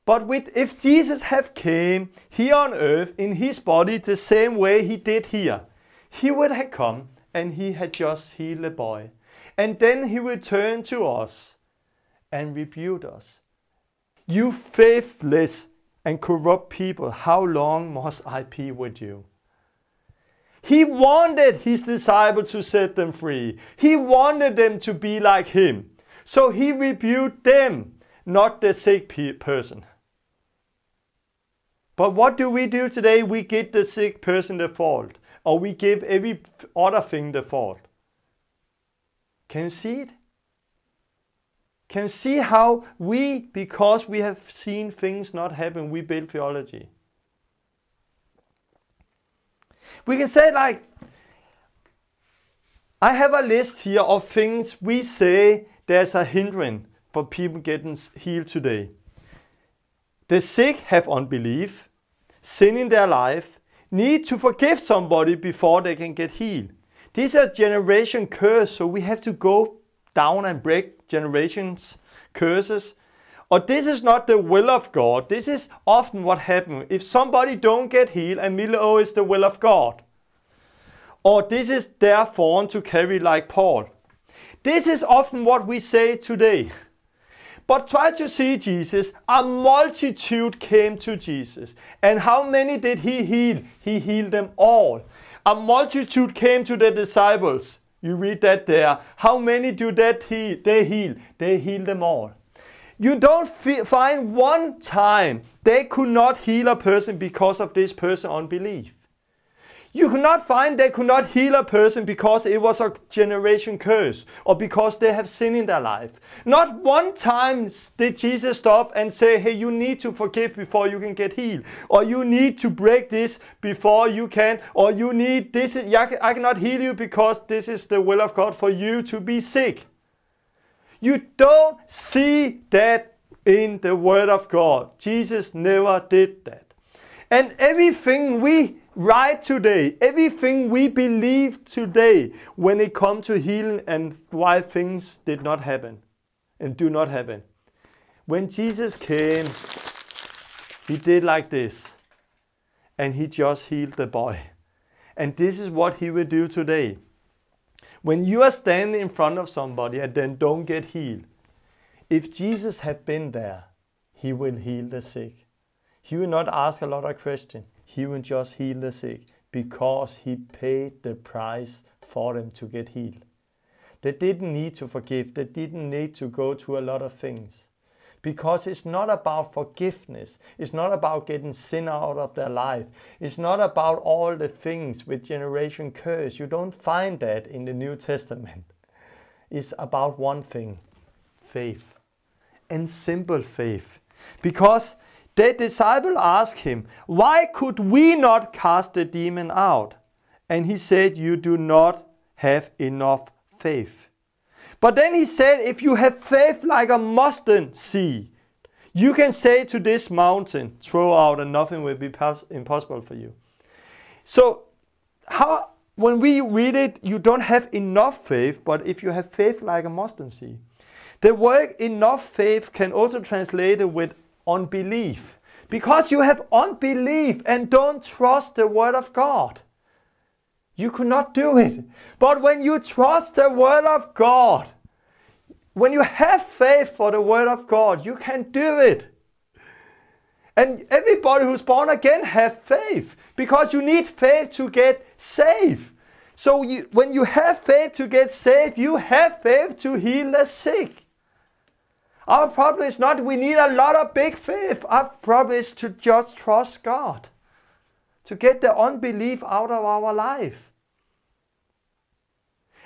But if Jesus had came here on earth in his body the same way he did here, he would have come and he had just healed the boy. And then he would turn to us and rebuke us. "You faithless and corrupt people, how long must I be with you?" He wanted his disciples to set them free. He wanted them to be like him. So he rebuked them, not the sick person. But what do we do today? We give the sick person the fault, or we give every other thing the fault. Can you see it? Can you see how we, because we have seen things not happen, we build theology? We can say like, I have a list here of things we say there's a hindrance for people getting healed today. The sick have unbelief, sin in their life, need to forgive somebody before they can get healed. These are generation curse, so we have to go down and break generations curses. Or this is not the will of God. This is often what happens. If somebody don't get healed, and oh, it's the will of God. Or this is their thorn to carry like Paul. This is often what we say today. But try to see Jesus. A multitude came to Jesus. And how many did he heal? He healed them all. A multitude came to the disciples. You read that there. How many do they heal? They healed them all. You don't find one time they could not heal a person because of this person's unbelief. You could not find they could not heal a person because it was a generation curse or because they have sin in their life. Not one time did Jesus stop and say, hey, you need to forgive before you can get healed. Or you need to break this before you can. Or you need this. I cannot heal you because this is the will of God for you to be sick. You don't see that in the Word of God. Jesus never did that. And everything we write today, everything we believe today when it comes to healing and why things did not happen and do not happen. When Jesus came, he did like this and he just healed the boy. And this is what he will do today. When you are standing in front of somebody and then don't get healed, if Jesus had been there, he will heal the sick. He will not ask a lot of questions. He will just heal the sick because he paid the price for them to get healed. They didn't need to forgive. They didn't need to go through a lot of things. Because it's not about forgiveness. It's not about getting sin out of their life. It's not about all the things with generation curse. You don't find that in the New Testament. It's about one thing, faith. And simple faith. Because the disciple asked him, why could we not cast the demon out? And he said, you do not have enough faith. But then he said, if you have faith like a mustard seed, you can say to this mountain, throw out and nothing will be impossible for you. So when we read it, you don't have enough faith, but if you have faith like a mustard seed. The word enough faith can also translate it with unbelief. Because you have unbelief and don't trust the Word of God. You could not do it. But when you trust the Word of God, when you have faith for the Word of God, you can do it. And everybody who's born again have faith. Because you need faith to get saved. So when you have faith to get saved, you have faith to heal the sick. Our problem is not we need a lot of big faith. Our problem is to just trust God. To get the unbelief out of our life.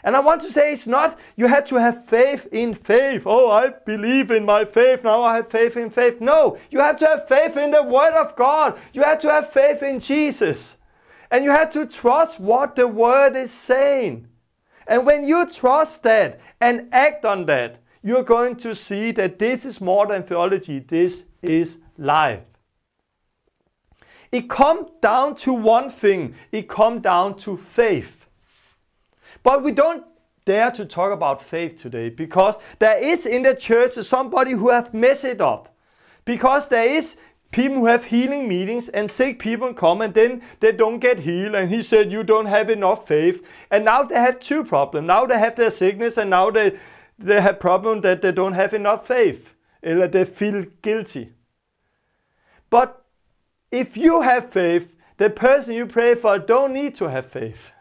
And I want to say it's not you have to have faith in faith. Oh, I believe in my faith. Now I have faith in faith. No, you have to have faith in the Word of God. You have to have faith in Jesus. And you have to trust what the Word is saying. And when you trust that and act on that, you're going to see that this is more than theology. This is life. It comes down to one thing. It comes down to faith. But we don't dare to talk about faith today because there is in the church somebody who have messed it up. Because there is people who have healing meetings and sick people come and then they don't get healed. And he said, you don't have enough faith. And now they have two problems. Now they have their sickness and now they have problem that they don't have enough faith. Or they feel guilty. But if you have faith, the person you pray for don't need to have faith.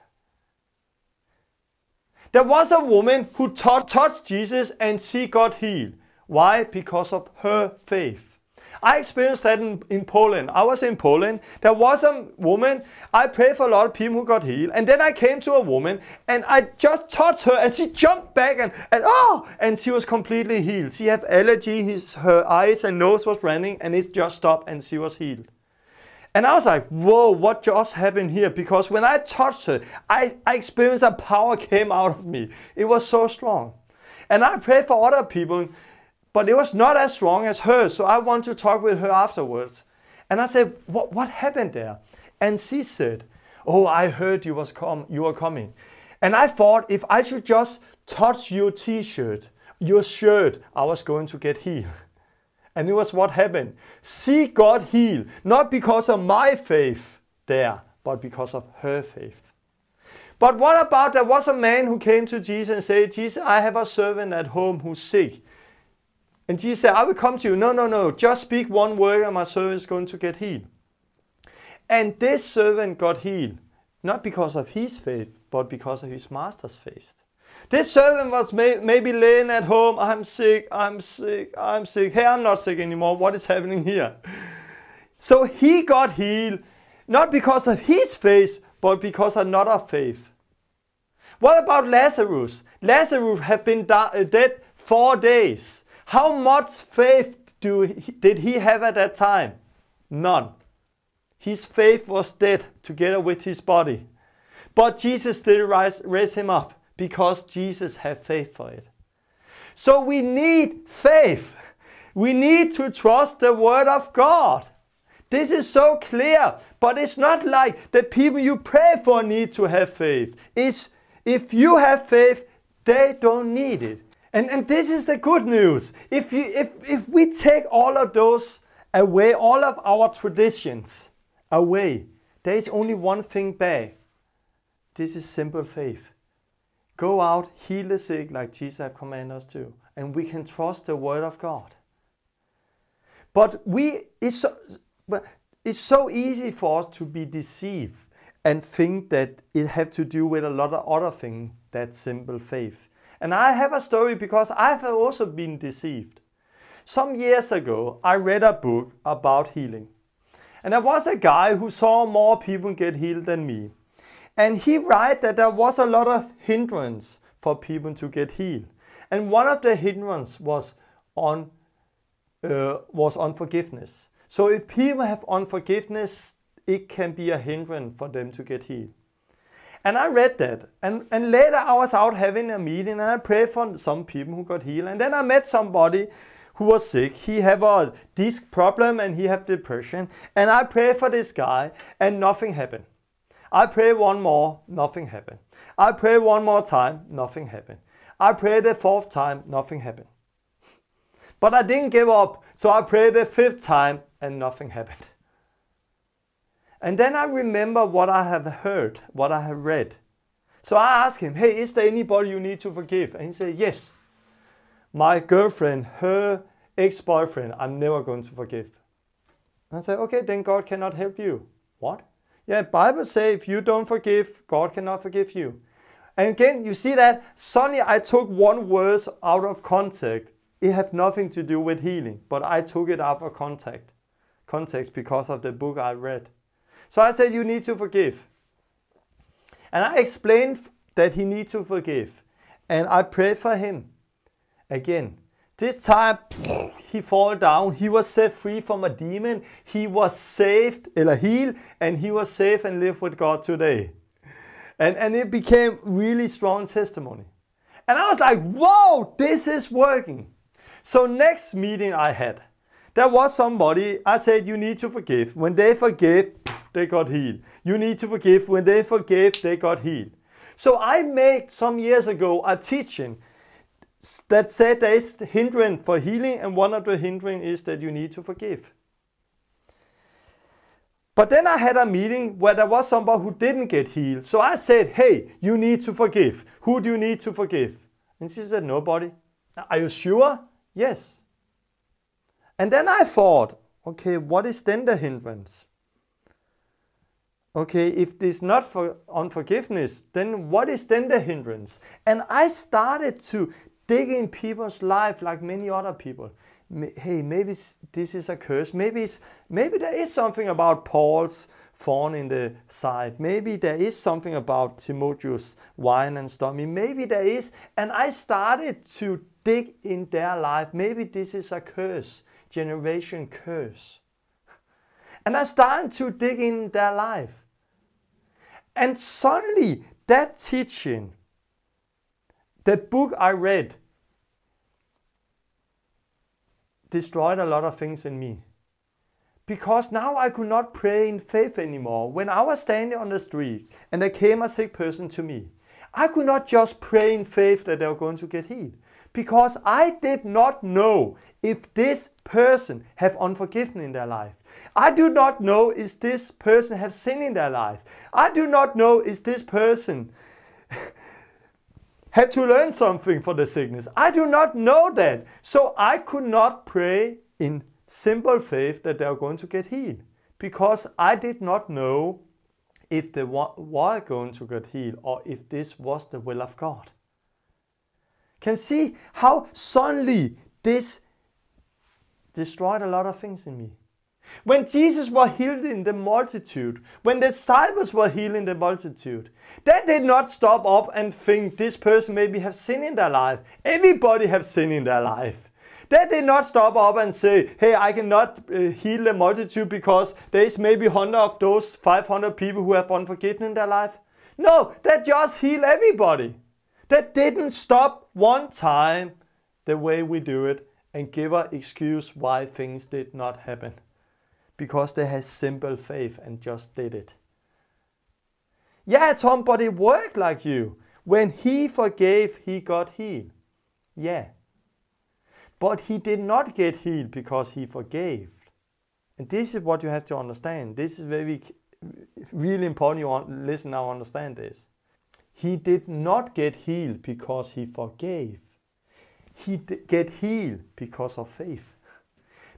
There was a woman who touched Jesus and she got healed. Why? Because of her faith. I experienced that in Poland. I was in Poland. There was a woman. I prayed for a lot of people who got healed. And then I came to a woman and I just touched her and she jumped back and she was completely healed. She had allergy, her eyes and nose was running and it just stopped and she was healed. And I was like, whoa, what just happened here? Because when I touched her, I experienced a power came out of me. It was so strong. And I prayed for other people, but it was not as strong as hers. So I want to talk with her afterwards. And I said, what happened there? And she said, oh, I heard you were coming. And I thought if I should just touch your t-shirt, your shirt, I was going to get healed. And it was what happened. She got healed, not because of my faith there, but because of her faith. But what about there was a man who came to Jesus and said, Jesus, I have a servant at home who's sick. And Jesus said, I will come to you. No, just speak one word and my servant is going to get healed. And this servant got healed, not because of his faith, but because of his master's faith. This servant was maybe laying at home, I'm sick. Hey, I'm not sick anymore. What is happening here? So he got healed, not because of his faith, but because of another faith. What about Lazarus? Lazarus had been dead 4 days. How much faith did he have at that time? None. His faith was dead together with his body. But Jesus did raise him up because Jesus had faith for it. So we need faith. We need to trust the word of God. This is so clear, but it's not like the people you pray for need to have faith. If you have faith, they don't need it. And this is the good news. If we take all of those away, all of our traditions away, there is only one thing back. This is simple faith. Go out, heal the sick like Jesus has commanded us to. And we can trust the word of God. But it's so easy for us to be deceived and think that it has to do with a lot of other things than simple faith. And I have a story because I have also been deceived. Some years ago, I read a book about healing. And there was a guy who saw more people get healed than me. And he wrote that there was a lot of hindrance for people to get healed. And one of the hindrances was unforgiveness. So if people have unforgiveness, it can be a hindrance for them to get healed. And I read that. And later I was out having a meeting and I prayed for some people who got healed. And then I met somebody who was sick. He had a disc problem and he had depression. And I prayed for this guy and nothing happened. I prayed one more, nothing happened. I prayed one more time, nothing happened. I prayed the 4th time, nothing happened. But I didn't give up, so I prayed the 5th time and nothing happened. And then I remember what I have heard, what I have read. So I asked him, hey, is there anybody you need to forgive? And he said, yes. My girlfriend, her ex-boyfriend, I'm never going to forgive. And I said, okay, then God cannot help you. What? Yeah, Bible says if you don't forgive, God cannot forgive you. And again, you see that suddenly I took one word out of context. It had nothing to do with healing, but I took it out of context because of the book I read. So I said, you need to forgive. And I explained that he needs to forgive. And I prayed for him. Again, this time he fell down. He was set free from a demon. He was saved, healed, and he was saved and lived with God today. And it became really strong testimony. And I was like, whoa, this is working. So next meeting I had, there was somebody, I said, you need to forgive. When they forgave, they got healed. You need to forgive. When they forgave, they got healed. So I made some years ago a teaching that said there is hindrance for healing, and one of the hindrance is that you need to forgive. But then I had a meeting where there was somebody who didn't get healed. So I said, hey, you need to forgive. Who do you need to forgive? And she said, nobody. Are you sure? Yes. And then I thought, okay, what is then the hindrance? Okay, if this not for unforgiveness, then what is then the hindrance? And I started to dig in people's life like many other people. hey, maybe this is a curse. Maybe there is something about Paul's thorn in the side. Maybe there is something about Timotheus' wine and stomach. Maybe there is. And I started to dig in their life. Maybe this is a curse, generation curse. And I started to dig in their life. And suddenly, that teaching, the book I read, destroyed a lot of things in me. Because now I could not pray in faith anymore. When I was standing on the street and there came a sick person to me, I could not just pray in faith that they were going to get healed. Because I did not know if this person have unforgiveness in their life. I do not know if this person have sin in their life. I do not know if this person had to learn something for the sickness. I do not know that. So I could not pray in simple faith that they are going to get healed. Because I did not know if they were going to get healed or if this was the will of God. Can see how suddenly this destroyed a lot of things in me. When Jesus was healing the multitude, when the disciples were healing the multitude, they did not stop up and think this person maybe have sin in their life. Everybody have sin in their life. They did not stop up and say, hey, I cannot heal the multitude because there is maybe 100 of those 500 people who have unforgiveness in their life. No, they just heal everybody. They didn't stop one time the way we do it and give an excuse why things did not happen. Because they had simple faith and just did it. Yeah, Tom, but it worked like you. When he forgave, he got healed. Yeah. But he did not get healed because he forgave. And this is what you have to understand. This is really important you listen now, understand this. He did not get healed because he forgave. He get healed because of faith.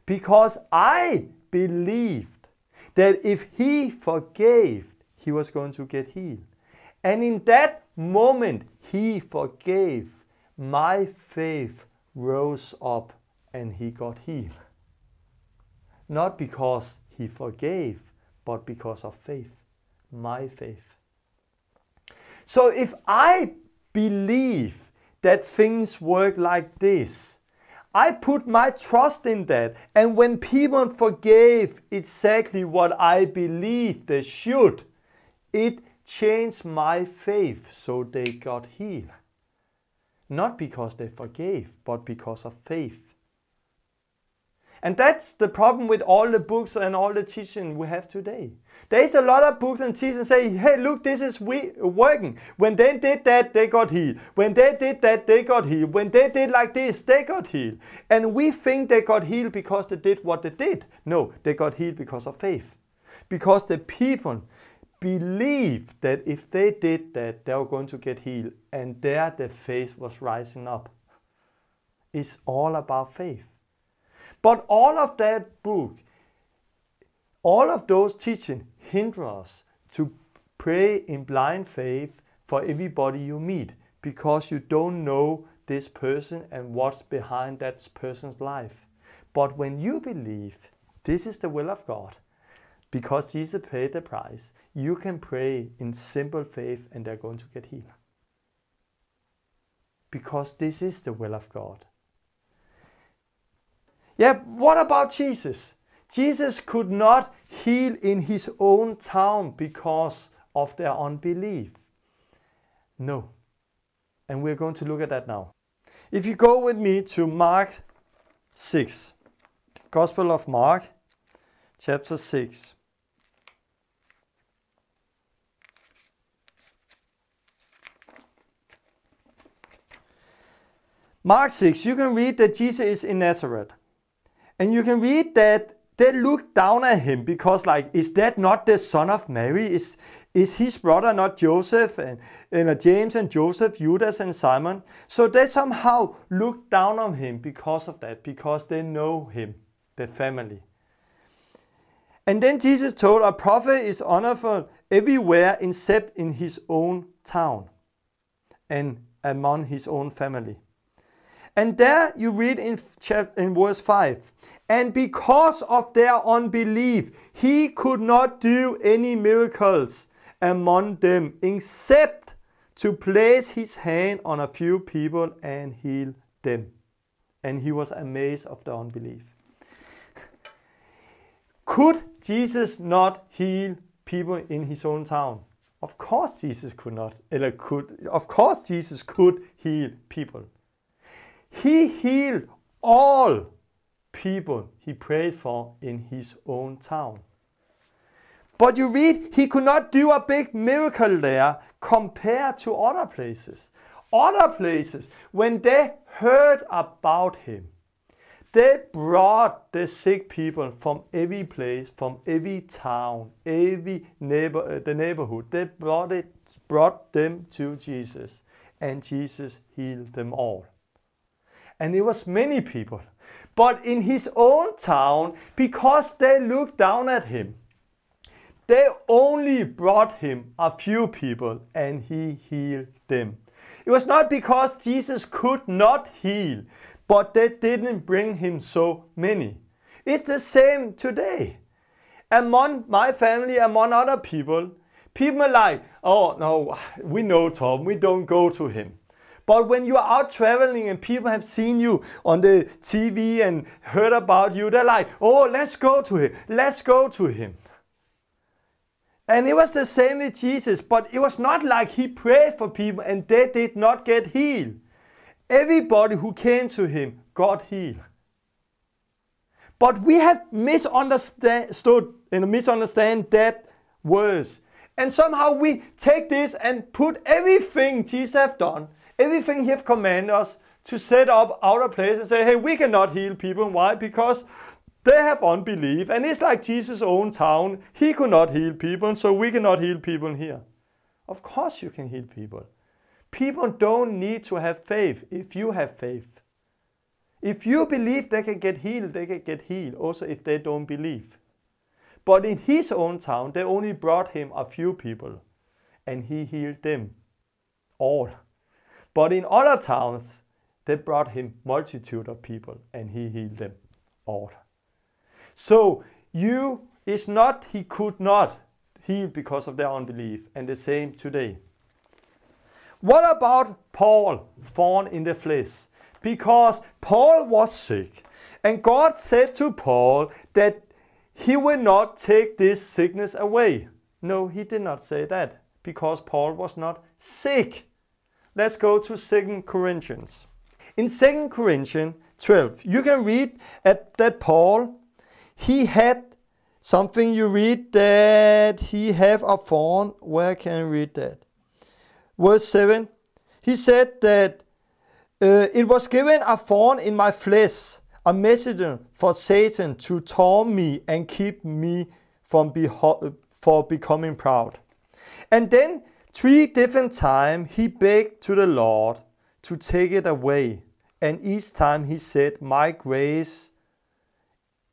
Because I believed that if he forgave, he was going to get healed. And in that moment, he forgave. My faith rose up and he got healed. Not because he forgave, but because of faith. My faith. So if I believe that things work like this, I put my trust in that. And when people forgave exactly what I believed they should, it changed my faith so they got healed. Not because they forgave, but because of faith. And that's the problem with all the books and all the teaching we have today. There's a lot of books and teaching say, hey, look, this is working. When they did that, they got healed. When they did that, they got healed. When they did like this, they got healed. And we think they got healed because they did what they did. No, they got healed because of faith. Because the people believed that if they did that, they were going to get healed. And there the faith was rising up. It's all about faith. But all of that book, all of those teaching hinder us to pray in blind faith for everybody you meet because you don't know this person and what's behind that person's life. But when you believe this is the will of God, because Jesus paid the price, you can pray in simple faith and they're going to get healed. Because this is the will of God. Yeah, what about Jesus? Jesus could not heal in his own town because of their unbelief. No. And we're going to look at that now. If you go with me to Mark 6, Gospel of Mark, chapter 6. Mark 6, you can read that Jesus is in Nazareth. And you can read that they look down at him because is that not the son of Mary? Is his brother not Joseph and James and Joseph, Judas and Simon? So they somehow look down on him because of that, because they know him, the family. And then Jesus told, a prophet is honored everywhere except in his own town and among his own family. And there you read in verse 5, and because of their unbelief, he could not do any miracles among them, except to place his hand on a few people and heal them. And he was amazed of the unbelief. Could Jesus not heal people in his own town? Of course Jesus could not. Of course Jesus could heal people. He healed all people he prayed for in his own town. But you read, he could not do a big miracle there compared to other places. Other places, when they heard about him, they brought the sick people from every place, from every town, the neighborhood. They brought them to Jesus, and Jesus healed them all. And it was many people. But in his own town, because they looked down at him, they only brought him a few people, and he healed them. It was not because Jesus could not heal, but they didn't bring him so many. It's the same today. Among my family, among other people, people are like, oh no, we know Tom, we don't go to him. But when you are out traveling and people have seen you on the TV and heard about you, they're like, oh, let's go to him, let's go to him. And it was the same with Jesus, but it was not like he prayed for people and they did not get healed. Everybody who came to him got healed. But we have misunderstood and misunderstand that verse. And somehow we take this and put everything Jesus has done, everything he has commanded us to set up outer place and say, hey, we cannot heal people. Why? Because they have unbelief. And it's like Jesus' own town. He could not heal people, so we cannot heal people here. Of course you can heal people. People don't need to have faith if you have faith. If you believe they can get healed, they can get healed, also if they don't believe. But in his own town, they only brought him a few people, and he healed them all. But in other towns, they brought him multitude of people, and he healed them all. So it's not he could not heal because of their unbelief, and the same today. What about Paul, thorn in the flesh? Because Paul was sick, and God said to Paul that he will not take this sickness away. No, he did not say that, because Paul was not sick. Let's go to 2 Corinthians. In 2 Corinthians 12, you can read that Paul, he had something, you read that he have a thorn. Where can I read that? Verse 7, he said that it was given a thorn in my flesh, a messenger for Satan to taunt me and keep me from becoming proud. And then 3 different times he begged to the Lord to take it away. And each time he said, my grace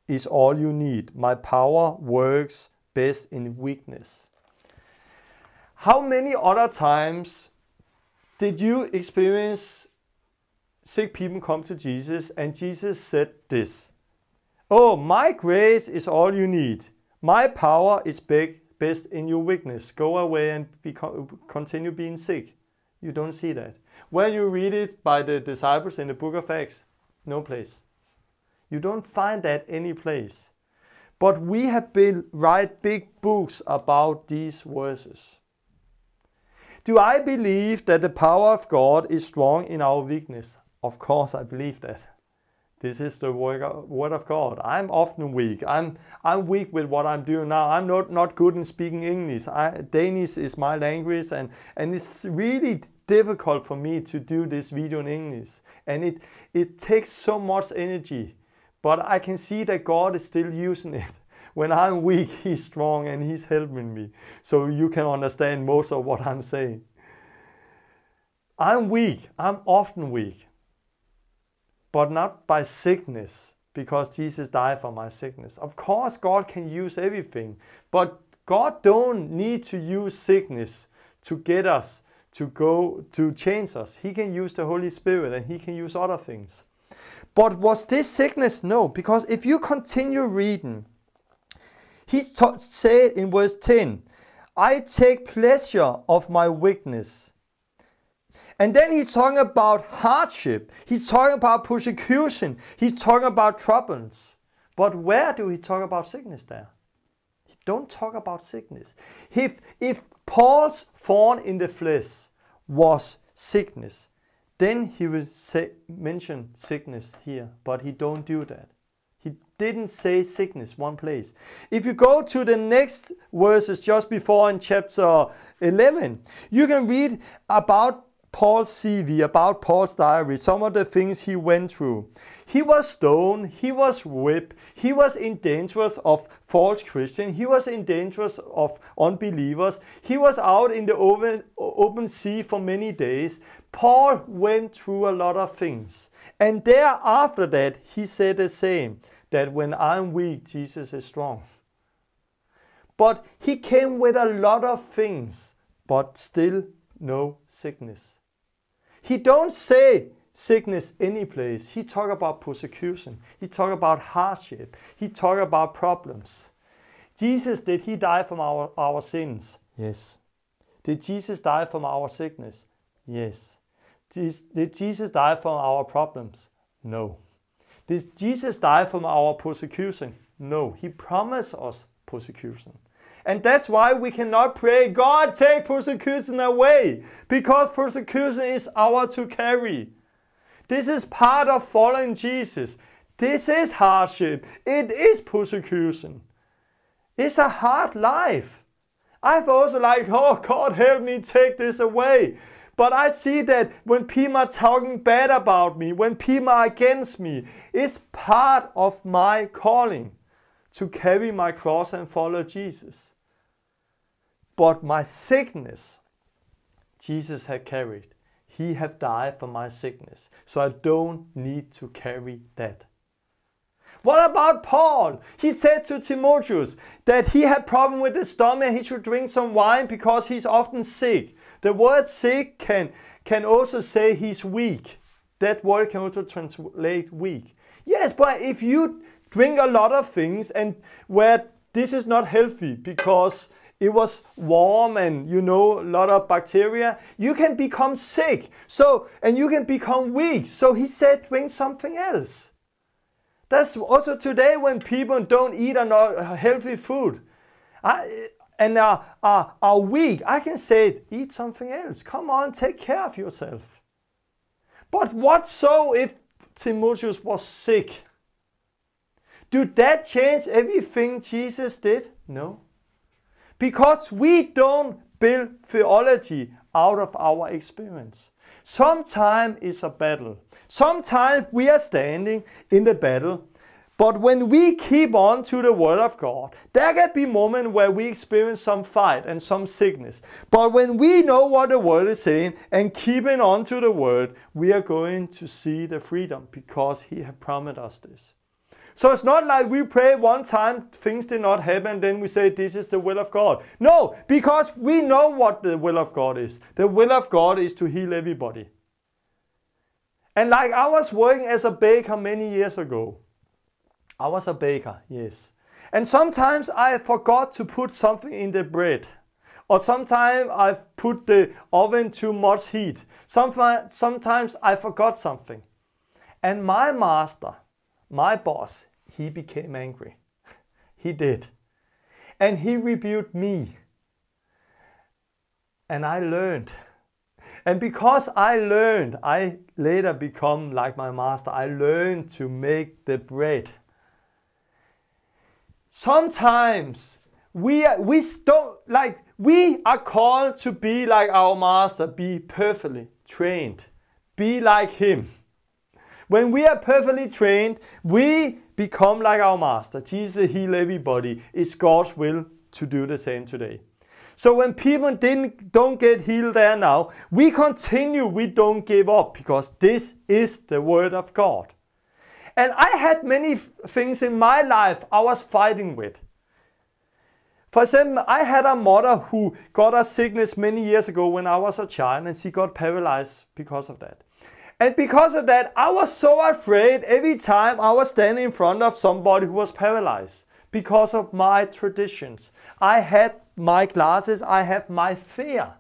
is all you need. My power works best in weakness. How many other times did you experience sick people come to Jesus and Jesus said this? Oh, my grace is all you need. My power is best in your weakness. Go away and continue being sick. You don't see that. When you read it by the disciples in the book of Acts, no place. You don't find that any place. But we have been write big books about these verses. Do I believe that the power of God is strong in our weakness? Of course I believe that. This is the word of God. I'm often weak. I'm weak with what I'm doing now. I'm not good in speaking English. Danish is my language, and it's really difficult for me to do this video in English. And it takes so much energy. But I can see that God is still using it. When I'm weak, He's strong and He's helping me. So you can understand most of what I'm saying. I'm weak. I'm often weak. But not by sickness, because Jesus died for my sickness. Of course, God can use everything. But God don't need to use sickness to get us to change us. He can use the Holy Spirit and he can use other things. But was this sickness? No, because if you continue reading, he said in verse 10, I take pleasure of my weakness. And then he's talking about hardship. He's talking about persecution. He's talking about troubles. But where do he talk about sickness there? He don't talk about sickness. If Paul's thorn in the flesh was sickness, then he will mention sickness here. But he don't do that. He didn't say sickness one place. If you go to the next verses just before in chapter 11, you can read about Paul's CV, about Paul's diary, some of the things he went through. He was stoned, he was whipped, he was in danger of false Christians, he was in danger of unbelievers, he was out in the open sea for many days. Paul went through a lot of things. And thereafter that, he said the same, that when I'm weak, Jesus is strong. But he came with a lot of things, but still no sickness. He don't say sickness any place. He talk about persecution. He talk about hardship. He talk about problems. Jesus, did he die from our sins? Yes. Did Jesus die from our sickness? Yes. Did Jesus die from our problems? No. Did Jesus die from our persecution? No. He promised us persecution. And that's why we cannot pray, God, take persecution away, because persecution is ours to carry. This is part of following Jesus. This is hardship. It is persecution. It's a hard life. I've also like, oh, God, help me take this away. But I see that when people are talking bad about me, when people are against me, it's part of my calling to carry my cross and follow Jesus. But my sickness, Jesus had carried. He had died for my sickness. So I don't need to carry that. What about Paul? He said to Timotheus that he had problem with his stomach. He should drink some wine because he's often sick. The word sick can also say he's weak. That word can also translate weak. Yes, but if you drink a lot of things and where this is not healthy because it was warm and a lot of bacteria, you can become sick. And you can become weak. So he said drink something else. That's also today when people don't eat healthy food and are weak. I can say eat something else. Come on, take care of yourself. But what so if Timotheus was sick? Did that change everything Jesus did? No. Because we don't build theology out of our experience. Sometimes it's a battle. Sometimes we are standing in the battle. But when we keep on to the Word of God, there can be moments where we experience some fight and some sickness. But when we know what the Word is saying and keeping on to the Word, we are going to see the freedom because He has promised us this. So it's not like we pray one time, things did not happen, then we say this is the will of God. No, because we know what the will of God is. The will of God is to heal everybody. And like I was working as a baker many years ago. I was a baker, yes. And sometimes I forgot to put something in the bread. Or sometimes I've put the oven too much heat. Sometimes I forgot something. And my master, my boss, he became angry. He did. And he rebuked me. And I learned. And because I learned, I later become like my master. I learned to make the bread. Sometimes we are called to be like our master, be perfectly trained, be like him. When we are perfectly trained, we become like our master. Jesus heal everybody. It's God's will to do the same today. So when people don't get healed there now, we continue, we don't give up because this is the Word of God. And I had many things in my life I was fighting with. For example, I had a mother who got a sickness many years ago when I was a child, and she got paralyzed because of that. And because of that, I was so afraid every time I was standing in front of somebody who was paralyzed because of my traditions. I had my glasses, I had my fear.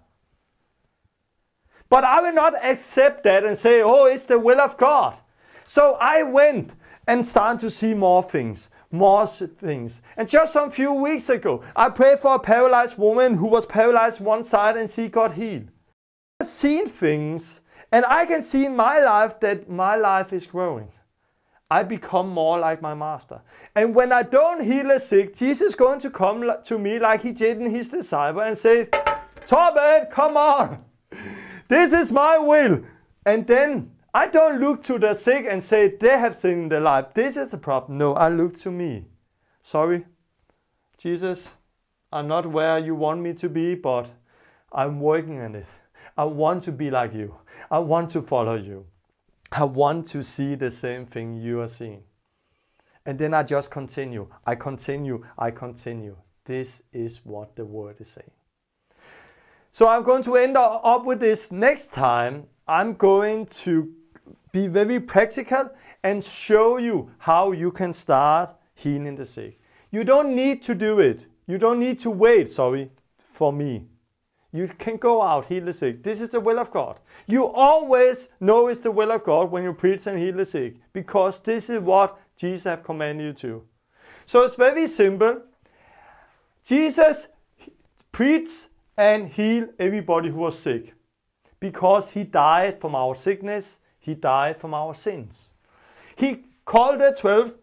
But I will not accept that and say, oh, it's the will of God. So I went and started to see more things. And just some few weeks ago, I prayed for a paralyzed woman who was paralyzed one side and she got healed. I've seen things, and I can see in my life that my life is growing. I become more like my master. And when I don't heal the sick, Jesus is going to come to me like he did in his disciple and say, Torben, come on. This is my will. And then I don't look to the sick and say, they have sinned in their life. This is the problem. No, I look to me. Sorry, Jesus, I'm not where you want me to be, but I'm working on it. I want to be like you. I want to follow you. I want to see the same thing you are seeing. And then I just continue. I continue. This is what the word is saying. So I'm going to end up with this next time. I'm going to be very practical and show you how you can start healing the sick. You don't need to do it. You don't need to wait, for me. You can go out, heal the sick. This is the will of God. You always know it's the will of God when you preach and heal the sick, because this is what Jesus has commanded you to. So it's very simple. Jesus preached and healed everybody who was sick, because he died from our sickness. He died from our sins. He called the 12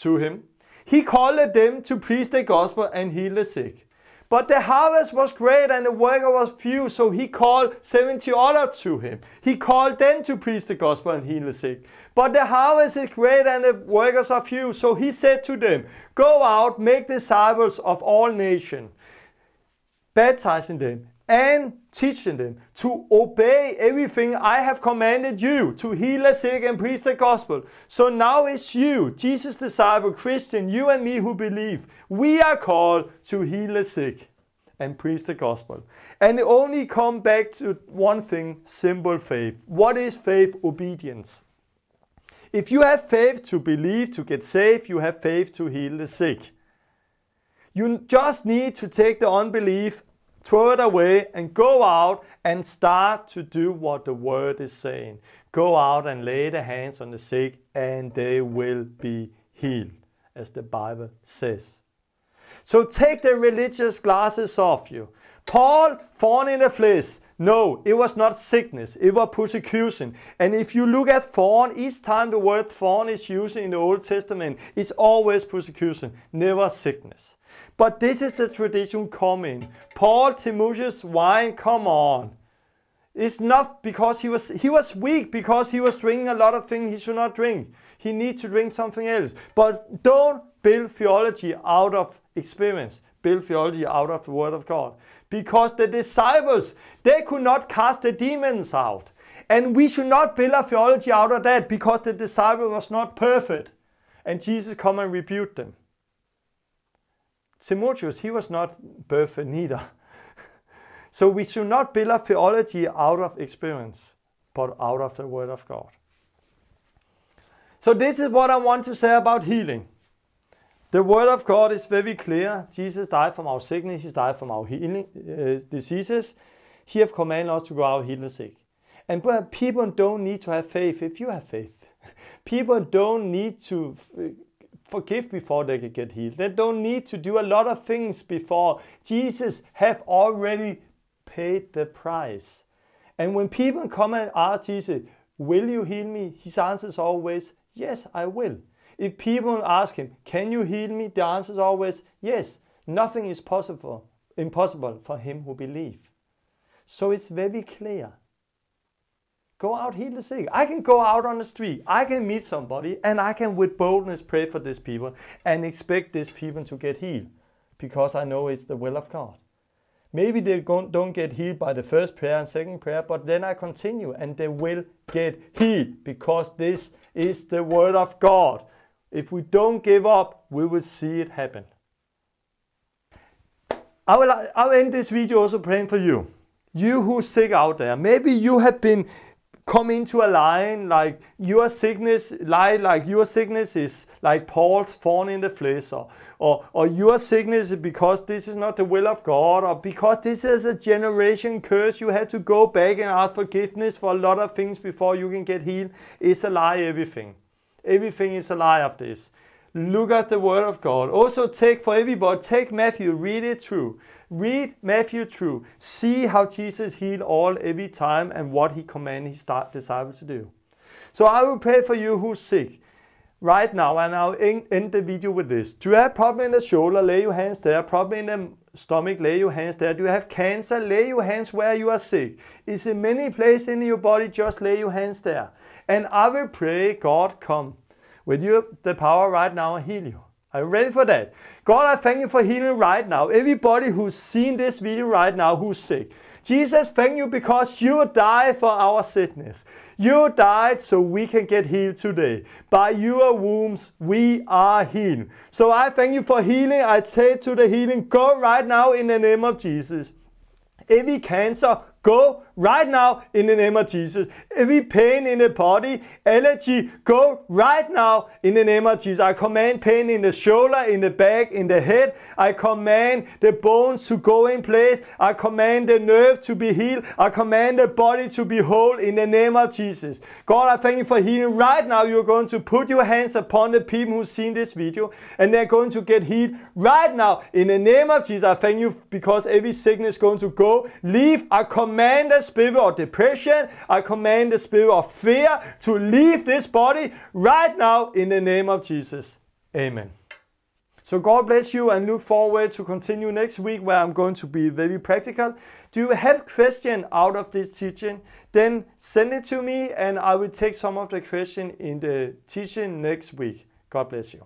to him. He called them to preach the gospel and heal the sick. But the harvest was great and the worker was few, so he called 70 others to him. He called them to preach the gospel and heal the sick. But the harvest is great and the workers are few, so he said to them, go out, make disciples of all nations, baptizing them and teaching them to obey everything I have commanded you, to heal the sick and preach the gospel. So now it's you, Jesus' disciple, Christian, you and me who believe. We are called to heal the sick and preach the gospel. And it only come back to one thing, simple faith. What is faith? Obedience. If you have faith to believe, to get saved, you have faith to heal the sick. You just need to take the unbelief, throw it away, and go out and start to do what the word is saying. Go out and lay the hands on the sick and they will be healed, as the Bible says. So take the religious glasses off you. Paul, thorn in the flesh. No, it was not sickness, it was persecution. And if you look at thorn, each time the word thorn is used in the Old Testament, it's always persecution, never sickness. But this is the tradition coming. Paul, Timotheus, wine, come on. It's not because he was weak, because he was drinking a lot of things he should not drink. He needs to drink something else. But don't build theology out of experience. Build theology out of the word of God. Because the disciples, they could not cast the demons out. And we should not build a theology out of that, because the disciple was not perfect. And Jesus come and rebuked them. Timotheus, he was not perfect neither. So we should not build a theology out of experience, but out of the word of God. So this is what I want to say about healing. The word of God is very clear. Jesus died from our sickness. He died from our healing diseases. He has commanded us to go out and heal the sick. And people don't need to have faith if you have faith. People don't need to forgive before they can get healed. They don't need to do a lot of things before. Jesus have already paid the price. And when people come and ask Jesus, will you heal me? His answer is always, yes, I will. If people ask him, can you heal me? The answer is always, yes. Nothing is impossible for him who believes. So it's very clear. Go out, heal the sick. I can go out on the street. I can meet somebody and I can with boldness pray for these people and expect these people to get healed, because I know it's the will of God. Maybe they don't get healed by the first prayer and second prayer, but then I continue and they will get healed, because this is the word of God. If we don't give up, we will see it happen. I will end this video also praying for you. You who's sick out there. Maybe you have been come into a line like your sickness, your sickness is like Paul's thorn in the flesh, or your sickness is because this is not the will of God, or because this is a generation curse. You have to go back and ask forgiveness for a lot of things before you can get healed. It's a lie, everything. Everything is a lie of this. Look at the word of God. Also take Matthew, read it through. Read Matthew through. See how Jesus healed all every time and what he commanded his disciples to do. So I will pray for you who's sick right now, and I'll end the video with this. Do you have problem in the shoulder? Lay your hands there. Problem in the stomach? Lay your hands there. Do you have cancer? Lay your hands where you are sick. Is there many places in your body? Just lay your hands there. And I will pray, God, come with you the power right now and heal you. Are you ready for that? God, I thank you for healing right now. Everybody who's seen this video right now who's sick. Jesus, thank you because you died for our sickness. You died so we can get healed today. By your wounds, we are healed. So I thank you for healing. I say to the healing, go right now in the name of Jesus. Every cancer, go right now in the name of Jesus. Every pain in the body, allergy, go right now in the name of Jesus. I command pain in the shoulder, in the back, in the head. I command the bones to go in place. I command the nerve to be healed. I command the body to be whole in the name of Jesus. God, I thank you for healing. Right now, you're going to put your hands upon the people who've seen this video, and they're going to get healed right now in the name of Jesus. I thank you because every sickness is going to go. Leave. I command the spirit of depression, I command the spirit of fear to leave this body right now in the name of Jesus. Amen. So God bless you, and look forward to continue next week where I'm going to be very practical. Do you have questions out of this teaching? Then send it to me and I will take some of the questions in the teaching next week. God bless you.